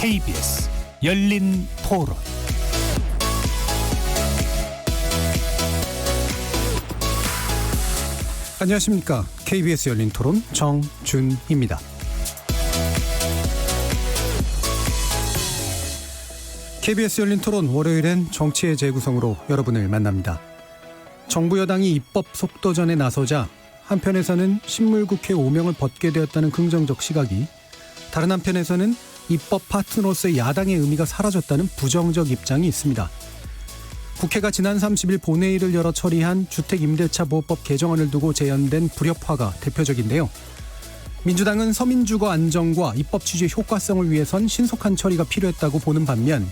KBS 열린 토론. 안녕하십니까. KBS 열린 토론 정준희입니다. KBS 열린 토론 월요일엔 정치의 재구성으로 여러분을 만납니다. 정부 여당이 입법 속도전에 나서자 한편에서는 신물국회 5명을 벗게 되었다는 긍정적 시각이, 다른 한편에서는 입법 파트너로서의 야당의 의미가 사라졌다는 부정적 입장이 있습니다. 국회가 지난 30일 본회의를 열어 처리한 주택임대차보호법 개정안을 두고 재연된 불협화가 대표적인데요. 민주당은 서민주거 안정과 입법 취지의 효과성을 위해선 신속한 처리가 필요했다고 보는 반면,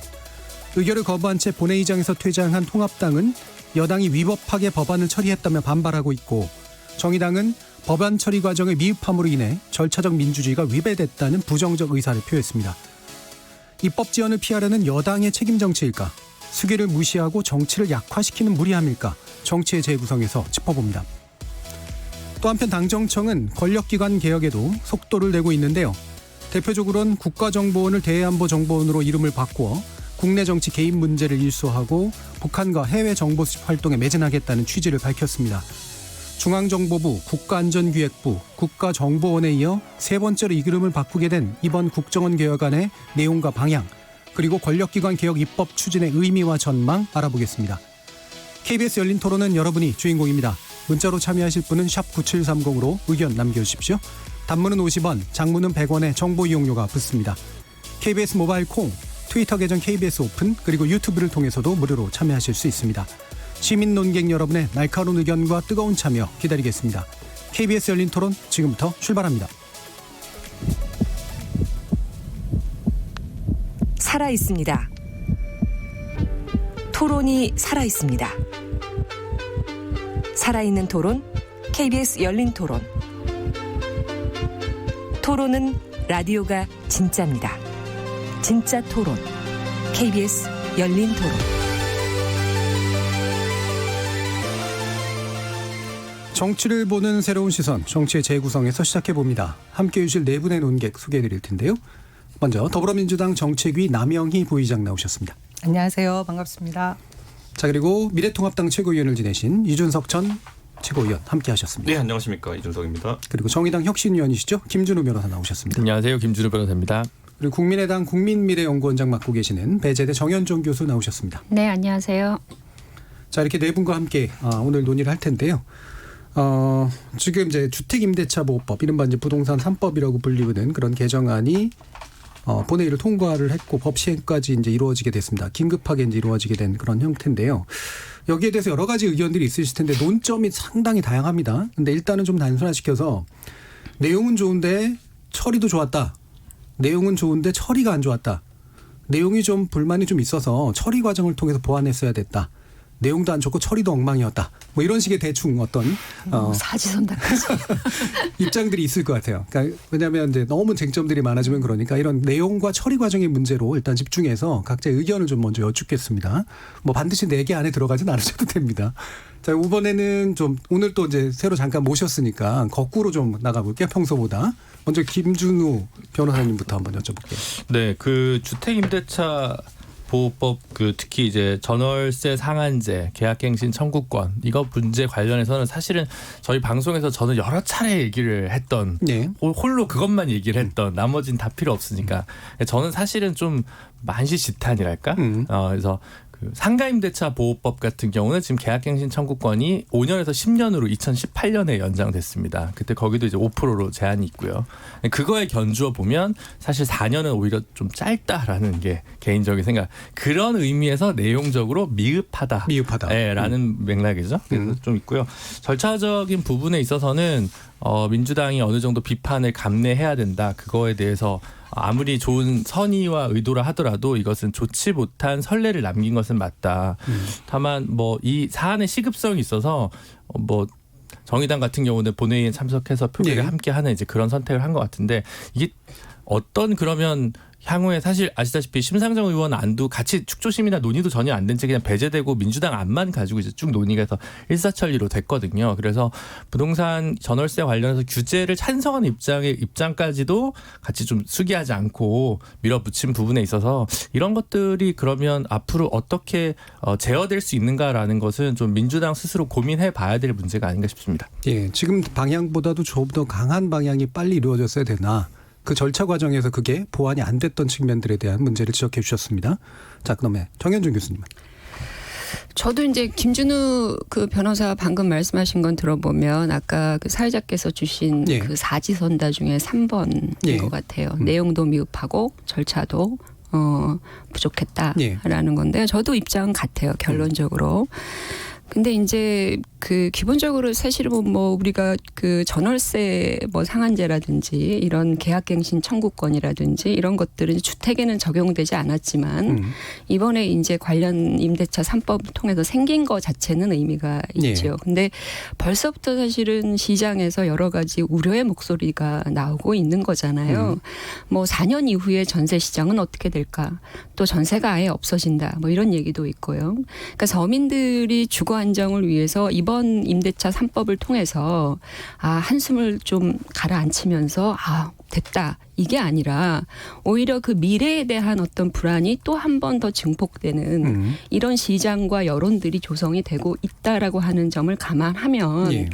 의결을 거부한 채 본회의장에서 퇴장한 통합당은 여당이 위법하게 법안을 처리했다며 반발하고 있고, 정의당은 법안 처리 과정의 미흡함으로 인해 절차적 민주주의가 위배됐다는 부정적 의사를 표했습니다. 입법 지연을 피하려는 여당의 책임 정치일까? 수기를 무시하고 정치를 약화시키는 무리함일까? 정치의 재구성에서 짚어봅니다. 또 한편 당정청은 권력기관 개혁에도 속도를 내고 있는데요. 대표적으로는 국가정보원을 대외안보정보원으로 이름을 바꾸어 국내 정치 개입 문제를 일소하고 북한과 해외 정보 수집 활동에 매진하겠다는 취지를 밝혔습니다. 중앙정보부, 국가안전기획부, 국가정보원에 이어 세 번째로 이름을 바꾸게 된 이번 국정원 개혁안의 내용과 방향, 그리고 권력기관 개혁 입법 추진의 의미와 전망 알아보겠습니다. KBS 열린 토론은 여러분이 주인공입니다. 문자로 참여하실 분은 샵 9730으로 의견 남겨주십시오. 단문은 50원, 장문은 100원의 정보 이용료가 붙습니다. KBS 모바일 콩, 트위터 계정 KBS 오픈, 그리고 유튜브를 통해서도 무료로 참여하실 수 있습니다. 시민 논객 여러분의 날카로운 의견과 뜨거운 참여 기다리겠습니다. KBS 열린 토론 지금부터 출발합니다. 살아있습니다. 토론이 살아있습니다. 살아있는 토론, KBS 열린 토론. 토론은 라디오가 진짜입니다. 진짜 토론, KBS 열린 토론. 정치를 보는 새로운 시선, 정치의 재구성에서 시작해봅니다. 함께해 주실 네 분의 논객 소개해드릴 텐데요. 먼저 더불어민주당 정책위 남영희 부의장 나오셨습니다. 안녕하세요. 반갑습니다. 자, 그리고 미래통합당 최고위원을 지내신 이준석 전 최고위원 함께하셨습니다. 네, 안녕하십니까. 이준석입니다. 그리고 정의당 혁신위원이시죠. 김준우 변호사 나오셨습니다. 안녕하세요. 김준우 변호사입니다. 그리고 국민의당 국민미래연구원장 맡고 계시는 배재대 정현종 교수 나오셨습니다. 네, 안녕하세요. 자, 이렇게 네 분과 함께 오늘 논의를 할 텐데요. 지금 이제 주택임대차보호법, 이른바 이제 부동산 3법이라고 불리는 그런 개정안이 본회의를 통과를 했고 법 시행까지 이제 이루어지게 됐습니다. 긴급하게 이제 이루어지게 된 그런 형태인데요. 여기에 대해서 여러 가지 의견들이 있으실 텐데 논점이 상당히 다양합니다. 근데 일단은 좀 단순화시켜서 내용은 좋은데 처리도 좋았다. 내용은 좋은데 처리가 안 좋았다. 내용이 좀 불만이 좀 있어서 처리 과정을 통해서 보완했어야 됐다. 내용도 안 좋고 처리도 엉망이었다. 뭐 이런 식의 대충 어떤 사지선다까지 입장들이 있을 것 같아요. 그러니까 왜냐하면 이제 너무 쟁점들이 많아지면 그러니까 이런 내용과 처리 과정의 문제로 일단 집중해서 각자의 의견을 좀 먼저 여쭙겠습니다. 뭐 반드시 4개 안에 들어가진 않으셔도 됩니다. 자, 이번에는 좀 오늘 또 이제 새로 잠깐 모셨으니까 거꾸로 좀 나가볼게요. 평소보다. 먼저 김준우 변호사님부터 한번 여쭤볼게요. 네, 그 주택임대차 보호법 특히 이제 전월세 상한제, 계약갱신 청구권 이거 문제 관련해서는 사실은 저희 방송에서 저는 여러 차례 얘기를 했던 홀로 그것만 얘기를 했던 나머지는 다 필요 없으니까 저는 사실은 좀 만시지탄이랄까 그래서 그 상가임대차 보호법 같은 경우는 지금 계약갱신 청구권이 5년에서 10년으로 2018년에 연장됐습니다. 그때 거기도 이제 5%로 제한이 있고요. 그거에 견주어 보면 사실 4년은 오히려 좀 짧다라는 게 개인적인 생각. 그런 의미에서 내용적으로 미흡하다. 네, 라는 맥락이죠. 그래서 좀 있고요. 절차적인 부분에 있어서는 민주당이 어느 정도 비판을 감내해야 된다. 그거에 대해서 아무리 좋은 선의와 의도라 하더라도 이것은 좋지 못한 선례를 남긴 것은 맞다. 다만 뭐 이 사안의 시급성이 있어서 뭐 정의당 같은 경우는 본회의에 참석해서 표결에 함께하는 이제 그런 선택을 한 것 같은데 이게 어떤 그러면 향후에 사실 아시다시피 심상정 의원 안도 같이 축조심이나 논의도 전혀 안 된 채 그냥 배제되고 민주당 안만 가지고 이제 쭉 논의가 해서 일사천리로 됐거든요. 그래서 부동산 전월세 관련해서 규제를 찬성하는 입장까지도 같이 좀 수기하지 않고 밀어붙인 부분에 있어서 이런 것들이 그러면 앞으로 어떻게 제어될 수 있는가라는 것은 좀 민주당 스스로 고민해 봐야 될 문제가 아닌가 싶습니다. 예, 지금 방향보다도 좀 더 강한 방향이 빨리 이루어졌어야 되나. 그 절차 과정에서 그게 보완이 안 됐던 측면들에 대한 문제를 지적해 주셨습니다. 자, 그다음에 정현준 교수님은. 저도 이제 김준우 그 변호사 방금 말씀하신 건 들어보면 아까 그 사회자께서 주신 예. 그 사지선다 중에 3번인 예. 것 같아요. 내용도 미흡하고 절차도 부족했다라는 건데 저도 입장은 같아요. 결론적으로. 근데 이제 그 기본적으로 사실은 뭐 우리가 그 전월세 뭐 상한제라든지 이런 계약갱신 청구권이라든지 이런 것들은 주택에는 적용되지 않았지만 이번에 이제 관련 임대차 3법을 통해서 생긴 거 자체는 의미가 있죠. 근데 벌써부터 사실은 시장에서 여러 가지 우려의 목소리가 나오고 있는 거잖아요. 뭐 4년 이후에 전세 시장은 어떻게 될까? 또 전세가 아예 없어진다. 뭐 이런 얘기도 있고요. 그러니까 서민들이 주거 안정을 위해서 이번 임대차 3법을 통해서 한숨을 좀 가라앉히면서 됐다. 이게 아니라 오히려 그 미래에 대한 어떤 불안이 또 한 번 더 증폭되는 이런 시장과 여론들이 조성이 되고 있다라고 하는 점을 감안하면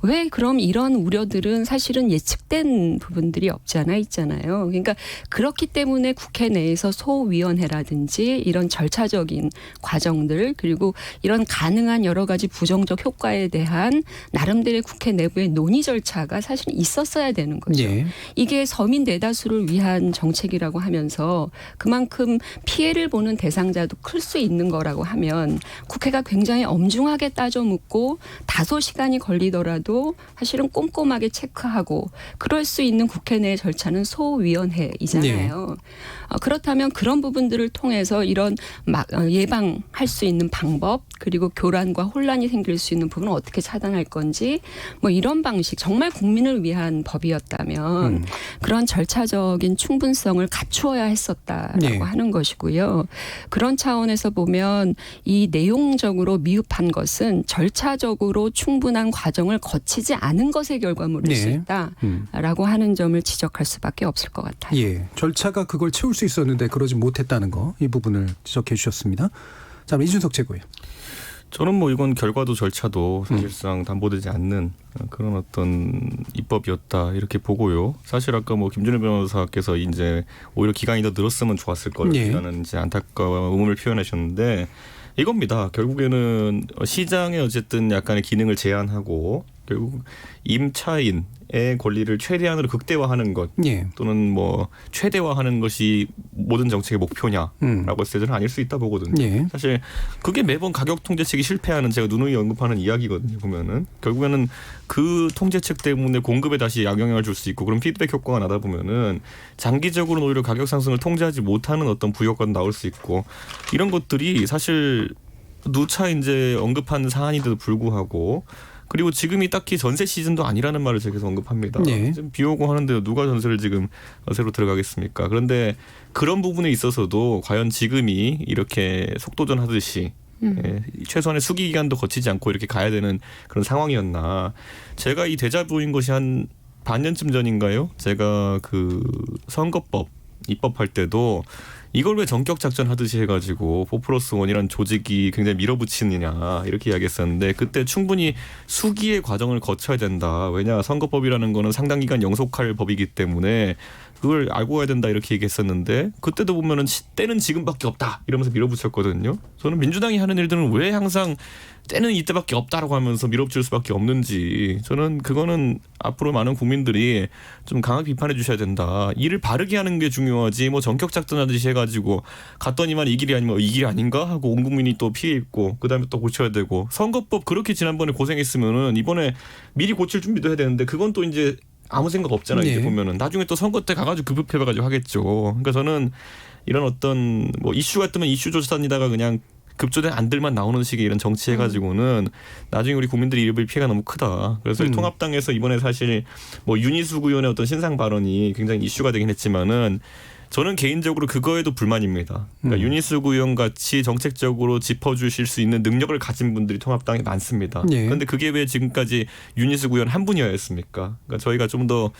왜 그럼 이런 우려들은 사실은 예측된 부분들이 없지 않아 있잖아요. 그러니까 그렇기 때문에 국회 내에서 소위원회라든지 이런 절차적인 과정들 그리고 이런 가능한 여러 가지 부정적 효과에 대한 나름대로의 국회 내부의 논의 절차가 사실 있었어야 되는 거죠. 이게 서민 대다수를 위한 정책이라고 하면서 그만큼 피해를 보는 대상자도 클 수 있는 거라고 하면 국회가 굉장히 엄중하게 따져 묻고 다소 시간이 걸리더라도 사실은 꼼꼼하게 체크하고 그럴 수 있는 국회 내 절차는 소위원회이잖아요. 그렇다면 그런 부분들을 통해서 이런 예방할 수 있는 방법 그리고 교란과 혼란이 생길 수 있는 부분을 어떻게 차단할 건지 뭐 이런 방식 정말 국민을 위한 법이었다면 그런 절차적인 충분성을 갖추어야 했었다라고 하는 것이고요. 그런 차원에서 보면 이 내용적으로 미흡한 것은 절차적으로 충분한 과정을 거치지 않은 것의 결과물일 수 있다라고 하는 점을 지적할 수밖에 없을 것 같아요. 예, 절차가 그걸 채울 수 있었는데 그러지 못했다는 거 이 부분을 지적해 주셨습니다. 자, 이준석 최고위원. 저는 뭐 이건 결과도 절차도 사실상 담보되지 않는 그런 어떤 입법이었다 이렇게 보고요. 사실 아까 뭐 김준우 변호사께서 이제 오히려 기간이 더 늘었으면 좋았을 거라는 이제 안타까운 의문을 표현하셨는데 이겁니다. 결국에는 시장에 어쨌든 약간의 기능을 제한하고 결국 임차인의 권리를 최대한으로 극대화하는 것 또는 뭐 최대화하는 것이 모든 정책의 목표냐라고 했을 때는 아닐 수 있다 보거든요. 사실 그게 매번 가격 통제책이 실패하는 제가 누누이 언급하는 이야기거든요. 보면은 결국에는 그 통제책 때문에 공급에 다시 악영향을 줄 수 있고 그럼 피드백 효과가 나다 보면은 장기적으로는 오히려 가격 상승을 통제하지 못하는 어떤 부효과도 나올 수 있고 이런 것들이 사실 누차 이제 언급한 사안인데도 불구하고 그리고 지금이 딱히 전세 시즌도 아니라는 말을 제가 계속 언급합니다. 지금 비 오고 하는데 누가 전세를 지금 새로 들어가겠습니까? 그런데 그런 부분에 있어서도 과연 지금이 이렇게 속도전하듯이 최소한의 수기 기간도 거치지 않고 이렇게 가야 되는 그런 상황이었나. 제가 이 데자부인 것이 한 반년쯤 전인가요? 제가 그 선거법 입법할 때도 이걸 왜 전격 작전 하듯이 해가지고 4+1이라는 조직이 굉장히 밀어붙이느냐 이렇게 이야기했었는데 그때 충분히 수기의 과정을 거쳐야 된다. 왜냐 선거법이라는 거는 상당 기간 영속할 법이기 때문에 그걸 알고 가야 된다 이렇게 얘기했었는데 그때도 보면은 때는 지금밖에 없다 이러면서 밀어붙였거든요. 저는 민주당이 하는 일들은 왜 항상 때는 이때밖에 없다라고 하면서 밀어붙일 수밖에 없는지 저는 그거는 앞으로 많은 국민들이 좀 강하게 비판해 주셔야 된다. 일을 바르게 하는 게 중요하지 뭐 전격 작전하듯이 해가지고 갔더니만 이 길이 아니면 이 길이 아닌가 하고 온 국민이 또 피해 입고 그다음에 또 고쳐야 되고 선거법 그렇게 지난번에 고생했으면은 이번에 미리 고칠 준비도 해야 되는데 그건 또 이제 아무 생각 없잖아요. 이제 보면은 나중에 또 선거 때 가가지고 급급해가지고 하겠죠. 그러니까 저는 이런 어떤 뭐 이슈가 뜨면 이슈조사단이다가 그냥 급조된 안들만 나오는 식의 이런 정치 해가지고는 나중에 우리 국민들이 입을 피해가 너무 크다. 그래서 통합당에서 이번에 사실 뭐 윤희숙 의원의 어떤 신상 발언이 굉장히 이슈가 되긴 했지만은 저는 개인적으로 그거에도 불만입니다. 그러니까 윤희숙 의원 같이 정책적으로 짚어주실 수 있는 능력을 가진 분들이 통합당에 많습니다. 예. 그런데 그게 왜 지금까지 윤희숙 의원 한 분이었습니까? 그러니까 저희가 좀 더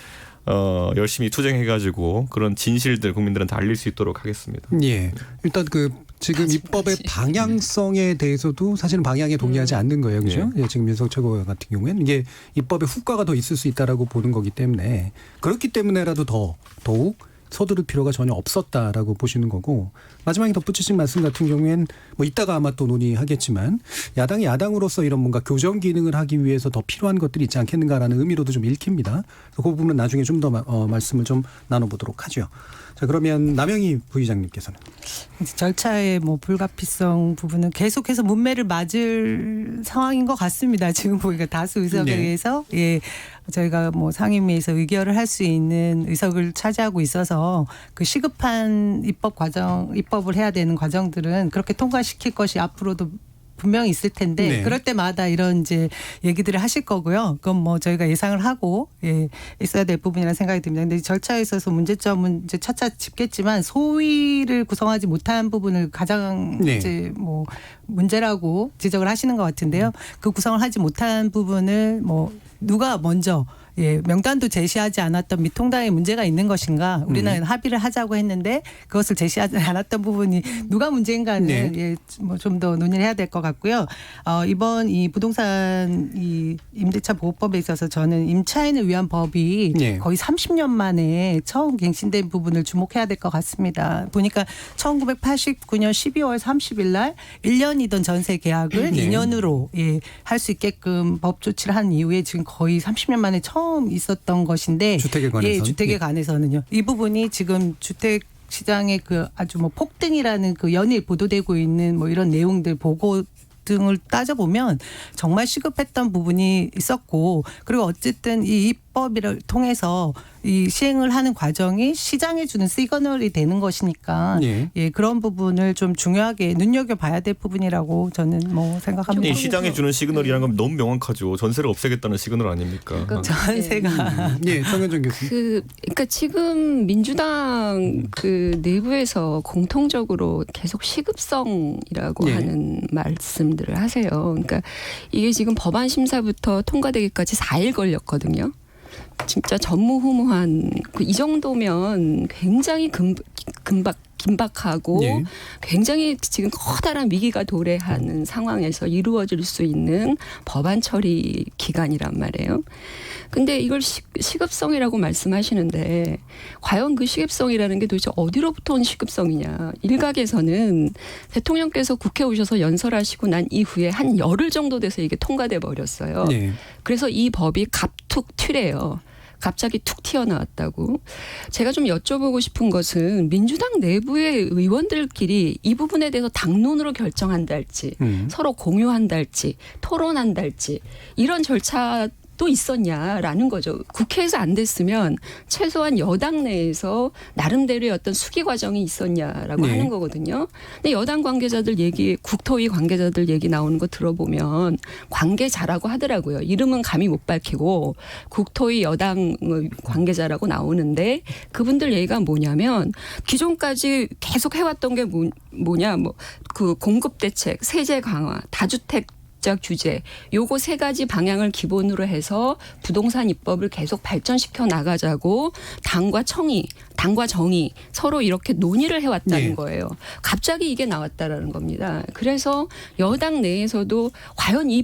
열심히 투쟁해가지고 그런 진실들 국민들한테 알릴 수 있도록 하겠습니다. 예. 일단 그 지금 입법의 방향성에 대해서도 사실은 방향에 동의하지 않는 거예요. 그죠? 예, 지금 윤석 최고위원 같은 경우에는 이게 입법의 후과가 더 있을 수 있다라고 보는 거기 때문에 그렇기 때문에라도 더욱 서두를 필요가 전혀 없었다라고 보시는 거고 마지막에 덧붙이신 말씀 같은 경우엔 뭐 이따가 아마 또 논의하겠지만 야당이 야당으로서 이런 뭔가 교정 기능을 하기 위해서 더 필요한 것들이 있지 않겠는가라는 의미로도 좀 읽힙니다. 그래서 그 부분은 나중에 좀 더 말씀을 좀 나눠보도록 하죠. 자 그러면 남영희 부의장님께서는 절차의 뭐 불가피성 부분은 계속해서 문매를 맞을 상황인 것 같습니다. 지금 보니까 다수 의석에 네. 의해서 예 저희가 뭐 상임위에서 의결을 할 수 있는 의석을 차지하고 있어서 그 시급한 입법을 해야 되는 과정들은 그렇게 통과시킬 것이 앞으로도 분명히 있을 텐데 네. 그럴 때마다 이런 이제 얘기들을 하실 거고요. 그건 뭐 저희가 예상을 하고 있어야 될 부분이라는 생각이 듭니다. 근데 절차에 있어서 문제점은 이제 차차 짚겠지만 소위를 구성하지 못한 부분을 가장 네. 이제 뭐 문제라고 지적을 하시는 것 같은데요. 그 구성을 하지 못한 부분을 뭐 누가 먼저 명단도 제시하지 않았던 미통당에 문제가 있는 것인가 우리는 합의를 하자고 했는데 그것을 제시하지 않았던 부분이 누가 문제인가는 네. 뭐 좀 더 논의를 해야 될 것 같고요. 이번 이 부동산 이 임대차 보호법에 있어서 저는 임차인을 위한 법이 네. 거의 30년 만에 처음 갱신된 부분을 주목해야 될 것 같습니다. 보니까 1989년 12월 30일 날 1년이던 전세 계약을 네. 2년으로 할 수 있게끔 법 조치를 한 이후에 지금 거의 30년 만에 처음 있었던 것인데 주택에 관해서는? 주택에 관해서는요. 이 부분이 지금 주택 시장의 그 아주 뭐 폭등이라는 그 연일 보도되고 있는 뭐 이런 내용들 보고 등을 따져보면 정말 시급했던 부분이 있었고 그리고 어쨌든 이 입법을 통해서 이 시행을 하는 과정이 시장에 주는 시그널이 되는 것이니까 그런 부분을 좀 중요하게 눈여겨봐야 될 부분이라고 저는 뭐 생각합니다. 이 시장에 주는 시그널이라는 건 너무 명확하죠. 전세를 없애겠다는 시그널 아닙니까? 그러니까 전세가 정현정 교수님. 그러니까 지금 민주당 그 내부에서 공통적으로 계속 시급성이라고 하는 말씀들을 하세요. 그러니까 이게 지금 법안 심사부터 통과되기까지 4일 걸렸거든요. 진짜 전무후무한 이 정도면 굉장히 긴박하고 굉장히 지금 커다란 위기가 도래하는 상황에서 이루어질 수 있는 법안 처리 기간이란 말이에요. 근데 이걸 시급성이라고 말씀하시는데 과연 그 시급성이라는 게 도대체 어디로부터 온 시급성이냐. 일각에서는 대통령께서 국회 오셔서 연설하시고 난 이후에 한 열흘 정도 돼서 이게 통과돼 버렸어요. 그래서 이 법이 갑툭 튀래요. 갑자기 툭 튀어나왔다고. 제가 좀 여쭤보고 싶은 것은 민주당 내부의 의원들끼리 이 부분에 대해서 당론으로 결정한다 할지 서로 공유한다 할지 토론한다 할지 이런 절차 또 있었냐라는 거죠. 국회에서 안 됐으면 최소한 여당 내에서 나름대로의 어떤 수기 과정이 있었냐라고 하는 거거든요. 근데 여당 관계자들 얘기, 국토위 관계자들 얘기 나오는 거 들어보면 관계자라고 하더라고요. 이름은 감히 못 밝히고 국토위 여당 관계자라고 나오는데 그분들 얘기가 뭐냐면 기존까지 계속 해왔던 게 뭐냐, 그 공급 대책, 세제 강화, 다주택 규제 요거 세 가지 방향을 기본으로 해서 부동산 입법을 계속 발전시켜 나가자고 당과 정의 서로 이렇게 논의를 해왔다는 거예요. 갑자기 이게 나왔다라는 겁니다. 그래서 여당 내에서도 과연 이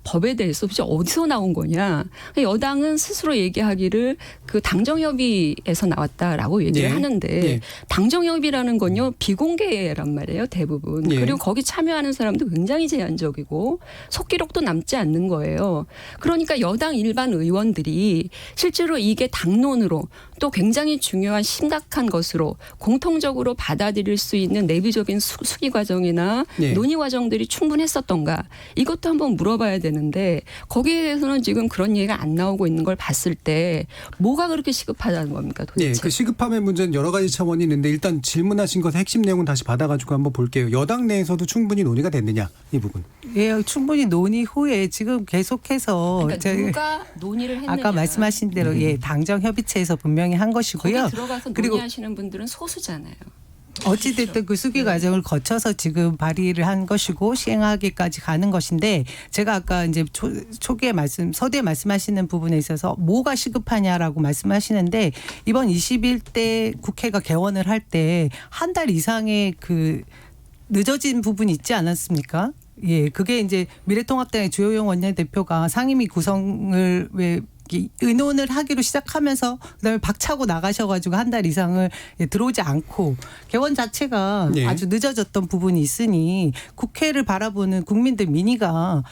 법에 대해서 도대체 어디서 나온 거냐. 여당은 스스로 얘기하기를 그 당정협의에서 나왔다라고 얘기를 하는데 당정협의라는 건요 비공개란 말이에요 대부분. 그리고 거기 참여하는 사람도 굉장히 제한적이고 속기록도 남지 않는 거예요. 그러니까 여당 일반 의원들이 실제로 이게 당론으로 또 굉장히 중요한 심각한 것으로 공통적으로 받아들일 수 있는 내부적인 수기 과정이나 논의 과정들이 충분했었던가 이것도 한번 물어봐야 되는데 거기에 대해서는 지금 그런 얘기가 안 나오고 있는 걸 봤을 때 뭐가 그렇게 시급하다는 겁니까 도대체. 그 시급함의 문제는 여러 가지 차원이 있는데 일단 질문하신 것의 핵심 내용은 다시 받아가지고 한번 볼게요. 여당 내에서도 충분히 논의가 됐느냐 이 부분. 충분히 논의 후에 지금 계속해서 그러니까 누가 논의를 했느냐. 아까 말씀하신 대로 당정협의체에서 분명히 민주당이 한 것이고요. 거기 들어가서 그리고 논의하시는 분들은 소수잖아요. 어찌됐든 그 수기 과정을 거쳐서 지금 발의를 한 것이고 시행하기까지 가는 것인데 제가 아까 이제 초기에 서두에 말씀하시는 부분에 있어서 뭐가 시급하냐라고 말씀하시는데 이번 21대 국회가 개원을 할 때 한 달 이상의 그 늦어진 부분이 있지 않았습니까? 예, 그게 이제 미래통합당의 주호영 원내대표가 상임위 구성을 왜 의논을 하기로 시작하면서 그다음에 박차고 나가셔가지고 한 달 이상을 들어오지 않고 개원 자체가 네. 아주 늦어졌던 부분이 있으니 국회를 바라보는 국민들 민의가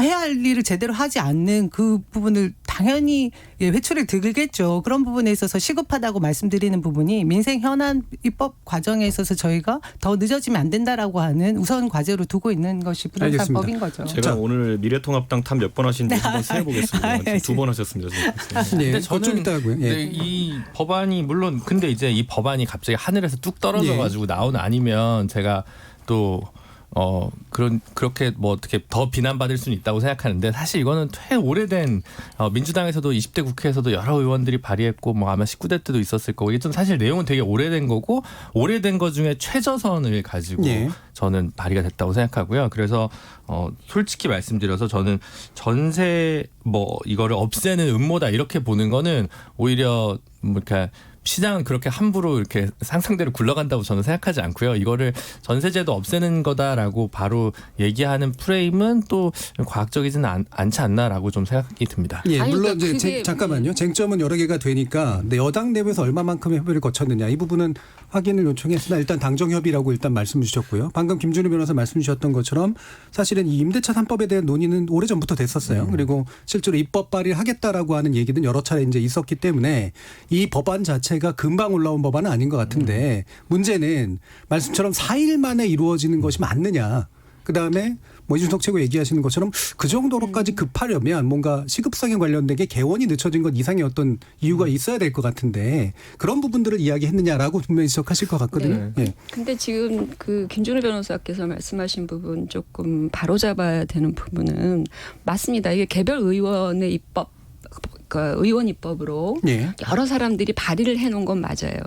해야 할 일을 제대로 하지 않는 그 부분을 당연히 회초리를 들겠죠. 그런 부분에 있어서 시급하다고 말씀드리는 부분이 민생 현안 입법 과정에 있어서 저희가 더 늦어지면 안 된다라고 하는 우선 과제로 두고 있는 것이 부동산법인 거죠. 제가 자. 오늘 미래통합당 탑 몇 번 하신지 한번 세어보겠습니다. 2번 하셨습니다. 지금. 네, 근데 좀 저는 이따 하고요. 예. 네, 이 법안이 물론 근데 이제 이 법안이 갑자기 하늘에서 뚝 떨어져 가지고 나온 아니면 제가 또 그렇게 뭐 어떻게 더 비난받을 수는 있다고 생각하는데 사실 이거는 꽤 오래된 민주당에서도 20대 국회에서도 여러 의원들이 발의했고 뭐 아마 19대 때도 있었을 거고 이게 좀 사실 내용은 되게 오래된 거고 오래된 것 중에 최저선을 가지고 예. 저는 발의가 됐다고 생각하고요. 그래서 솔직히 말씀드려서 저는 전세 뭐 이거를 없애는 음모다 이렇게 보는 거는 오히려 뭐 이렇게 시장은 그렇게 함부로 이렇게 상상대로 굴러간다고 저는 생각하지 않고요. 이거를 전세제도 없애는 거다라고 바로 얘기하는 프레임은 또 과학적이지는 않지 않나라고 좀 생각이 듭니다. 예, 아니, 물론 그러니까 이제 그게 잠깐만요. 쟁점은 여러 개가 되니까 근데 여당 내부에서 얼마만큼의 협의를 거쳤느냐 이 부분은 확인을 요청했으나 일단 당정 협의라고 일단 말씀 주셨고요. 방금 김준우 변호사 말씀 주셨던 것처럼 사실은 이 임대차 3법에 대한 논의는 오래 전부터 됐었어요. 그리고 실제로 입법 발의를 하겠다라고 하는 얘기는 여러 차례 이제 있었기 때문에 이 법안 자체가 금방 올라온 법안은 아닌 것 같은데 문제는 말씀처럼 4일 만에 이루어지는 것이 맞느냐. 그다음에 뭐 이준석 최고 얘기하시는 것처럼 그 정도로까지 급하려면 뭔가 시급성에 관련된 게 개원이 늦춰진 것 이상의 어떤 이유가 있어야 될 것 같은데 그런 부분들을 이야기했느냐라고 분명히 지적하실 것 같거든요. 예. 근데 지금 그 김준우 변호사께서 말씀하신 부분 조금 바로잡아야 되는 부분은 맞습니다. 이게 개별 의원의 입법 그러니까 의원 입법으로 예. 여러 사람들이 발의를 해놓은 건 맞아요.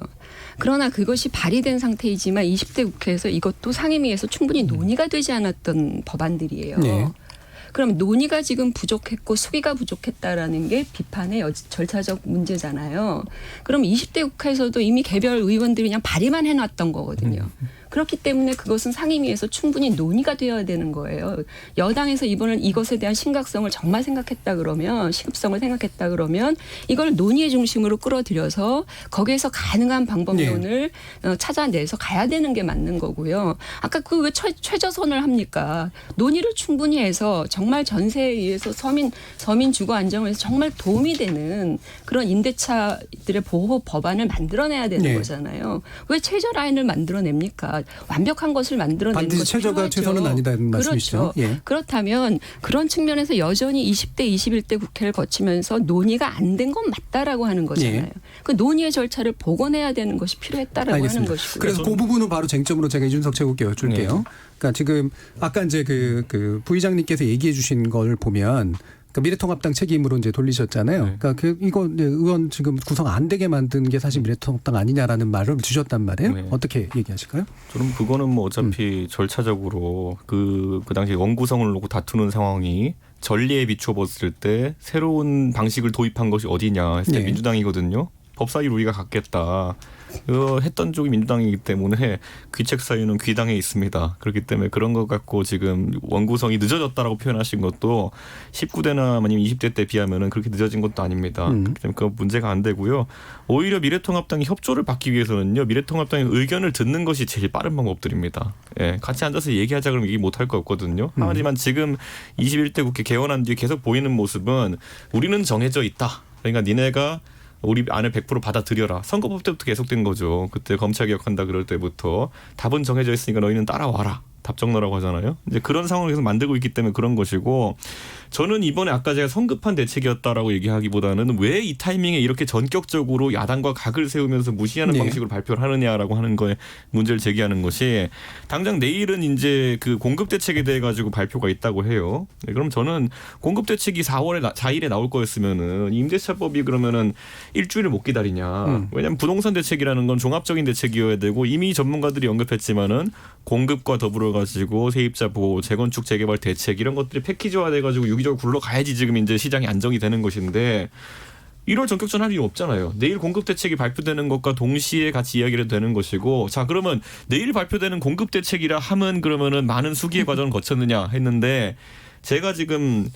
그러나 그것이 발의된 상태이지만 20대 국회에서 이것도 상임위에서 충분히 논의가 되지 않았던 법안들이에요. 네. 그럼 논의가 지금 부족했고 수기가 부족했다라는 게 비판의 절차적 문제잖아요. 그럼 20대 국회에서도 이미 개별 의원들이 그냥 발의만 해놨던 거거든요. 그렇기 때문에 그것은 상임위에서 충분히 논의가 되어야 되는 거예요. 여당에서 이것에 대한 심각성을 정말 생각했다 그러면 시급성을 생각했다 그러면 이걸 논의의 중심으로 끌어들여서 거기에서 가능한 방법론을 찾아내서 가야 되는 게 맞는 거고요. 아까 그 왜 최저선을 합니까? 논의를 충분히 해서 정말 전세에 의해서 서민 주거 안정을 위해서 정말 도움이 되는 그런 임대차들의 보호 법안을 만들어내야 되는 네. 거잖아요. 왜 최저 라인을 만들어냅니까? 완벽한 것을 만들어내는 반드시 것이 최저가 필요하죠. 최선은 아니다는 말씀이시죠. 그렇죠. 예. 그렇다면 그런 측면에서 여전히 20대, 21대 국회를 거치면서 논의가 안 된 건 맞다라고 하는 거잖아요. 예. 그 논의의 절차를 복원해야 되는 것이 필요했다라고 알겠습니다. 하는 것이고요. 그래서 그 부분은 바로 쟁점으로 제가 이준석 최고께 여쭐게요. 그러니까 지금 아까 이제 그 부의장님께서 얘기해 주신 걸 보면 그러니까 미래통합당 책임으로 이제 돌리셨잖아요. 그러니까 이거 이제 의원 지금 구성 안 되게 만든 게 사실 미래통합당 아니냐라는 말을 주셨단 말이에요. 네. 어떻게 얘기하실까요? 저는 그거는 뭐 어차피 절차적으로 그 당시 원구성을 놓고 다투는 상황이 전리에 비춰봤을 때 새로운 방식을 도입한 것이 어디냐 했을 때 네. 민주당이거든요. 법사위를 우리가 갖겠다. 했던 쪽이 민주당이기 때문에 귀책 사유는 귀당에 있습니다. 그렇기 때문에 그런 것 갖고 지금 원구성이 늦어졌다라고 표현하신 것도 19대나 아니면 20대 때 비하면은 그렇게 늦어진 것도 아닙니다. 그렇기 때문에 그 문제가 안 되고요. 오히려 미래통합당이 협조를 받기 위해서는요. 미래통합당의 의견을 듣는 것이 제일 빠른 방법들입니다. 예, 같이 앉아서 얘기하자 그러면 얘기 못할 거 없거든요. 하지만 지금 21대 국회 개원한 뒤에 계속 보이는 모습은 우리는 정해져 있다. 그러니까 니네가 우리 안을 100% 받아들여라. 선거법 때부터 계속된 거죠. 그때 검찰개혁한다 그럴 때부터 답은 정해져 있으니까 너희는 따라와라. 답정너라고 하잖아요. 이제 그런 상황을 계속 만들고 있기 때문에 그런 것이고 저는 이번에 아까 제가 성급한 대책이었다라고 얘기하기보다는 왜 이 타이밍에 이렇게 전격적으로 야당과 각을 세우면서 무시하는 네. 방식으로 발표를 하느냐라고 하는 거에 문제를 제기하는 것이 당장 내일은 이제 그 공급 대책에 대해 가지고 발표가 있다고 해요. 네, 그럼 저는 공급 대책이 4일에 나올 거였으면은 임대차법이 그러면은 일주일을 못 기다리냐. 왜냐하면 부동산 대책이라는 건 종합적인 대책이어야 되고 이미 전문가들이 언급했지만은 공급과 더불어 가지고 세입자 보호, 재건축 재개발 대책 이런 것들이 패키지화 돼 가지고 유기적으로 굴러가야지 지금 이제 시장이 안정이 되는 것인데 1월 전격전 할 이유 없잖아요. 내일 공급 대책이 발표되는 것과 동시에 같이 이야기를 되는 것이고 자 그러면 내일 발표되는 공급 대책이라 함은 그러면은 많은 수기의 과정을 거쳤느냐 했는데 제가 지금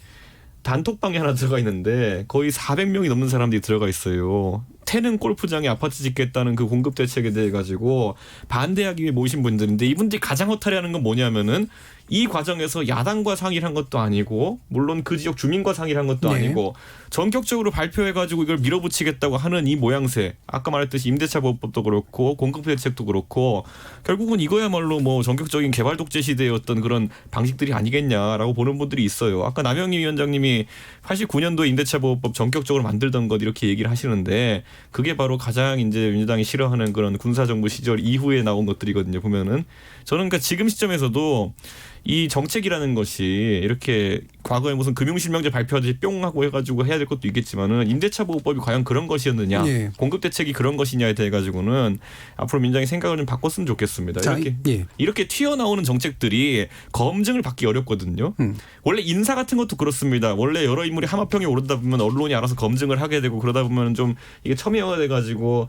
단톡방에 하나 들어가 있는데 거의 400명이 넘는 사람들이 들어가 있어요. 태릉 골프장에 아파트 짓겠다는 그 공급 대책에 대해 가지고 반대하기 위해 모이신 분들인데 이분들이 가장 허탈해하는 건 뭐냐면은 이 과정에서 야당과 상의를 한 것도 아니고 물론 그 지역 주민과 상의를 한 것도 네. 아니고 전격적으로 발표해가지고 이걸 밀어붙이겠다고 하는 이 모양새 아까 말했듯이 임대차 보호법도 그렇고 공급 대책도 그렇고 결국은 이거야말로 뭐 전격적인 개발 독재 시대의 어떤 그런 방식들이 아니겠냐라고 보는 분들이 있어요. 아까 남영희 위원장님이 89년도에 임대차 보호법 전격적으로 만들던 것 이렇게 얘기를 하시는데 그게 바로 가장 이제 민주당이 싫어하는 그런 군사정부 시절 이후에 나온 것들이거든요. 보면은 저는 그러니까 지금 시점에서도 이 정책이라는 것이 이렇게 과거에 무슨 금융실명제 발표하듯이 뿅 하고 해가지고 해야 될 것도 있겠지만은 임대차 보호법이 과연 그런 것이었느냐, 예. 공급 대책이 그런 것이냐에 대해 가지고는 앞으로 민주당이 생각을 좀 바꿨으면 좋겠습니다. 자, 이렇게 예. 이렇게 튀어나오는 정책들이 검증을 받기 어렵거든요. 원래 인사 같은 것도 그렇습니다. 원래 여러 인물이 하마평에 오르다 보면 언론이 알아서 검증을 하게 되고 그러다 보면 좀 이게 첨예화돼 가지고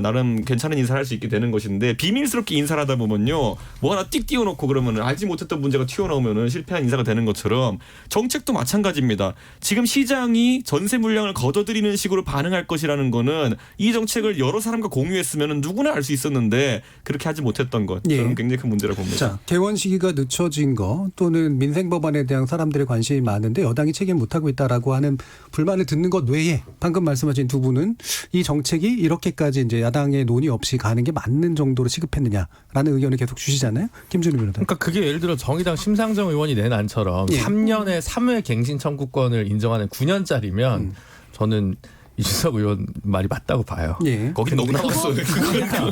나름 괜찮은 인사를 할 수 있게 되는 것인데 비밀스럽게 인사를 하다 보면요 뭐 하나 띡 띄워놓고 그러면 알지 못했던 문제가 튀어나오면은 실패한 인사가 되는 것처럼 정책도 마찬가지입니다. 지금 시장이 전세 물량을 걷어들이는 식으로 반응할 것이라는 거는 이 정책을 여러 사람과 공유했으면 누구나 알 수 있었는데 그렇게 하지 못했던 것 예. 저는 굉장히 큰 문제라고 봅니다. 자, 개원 시기가 늦춰진 거 또는 민생 법안에 대한 사람들의 관심이 많은데 여당이 책임 못하고 있다라고 하는 불만을 듣는 것 외에 방금 말씀하신 두 분은 이 정책이 이렇게까지 이제 야당의 논의 없이 가는 게 맞는 정도로 시급했느냐라는 의견을 계속 주시잖아요. 김준우 변호사. 그러니까 그게 예를 들어 정의당 심상정 의원이 낸 안처럼 예. 3년에 3회 갱신 청구권을 인정하는 9년짜리면 저는 이준석 의원 말이 맞다고 봐요. 예. 거긴 너무 나갔어요.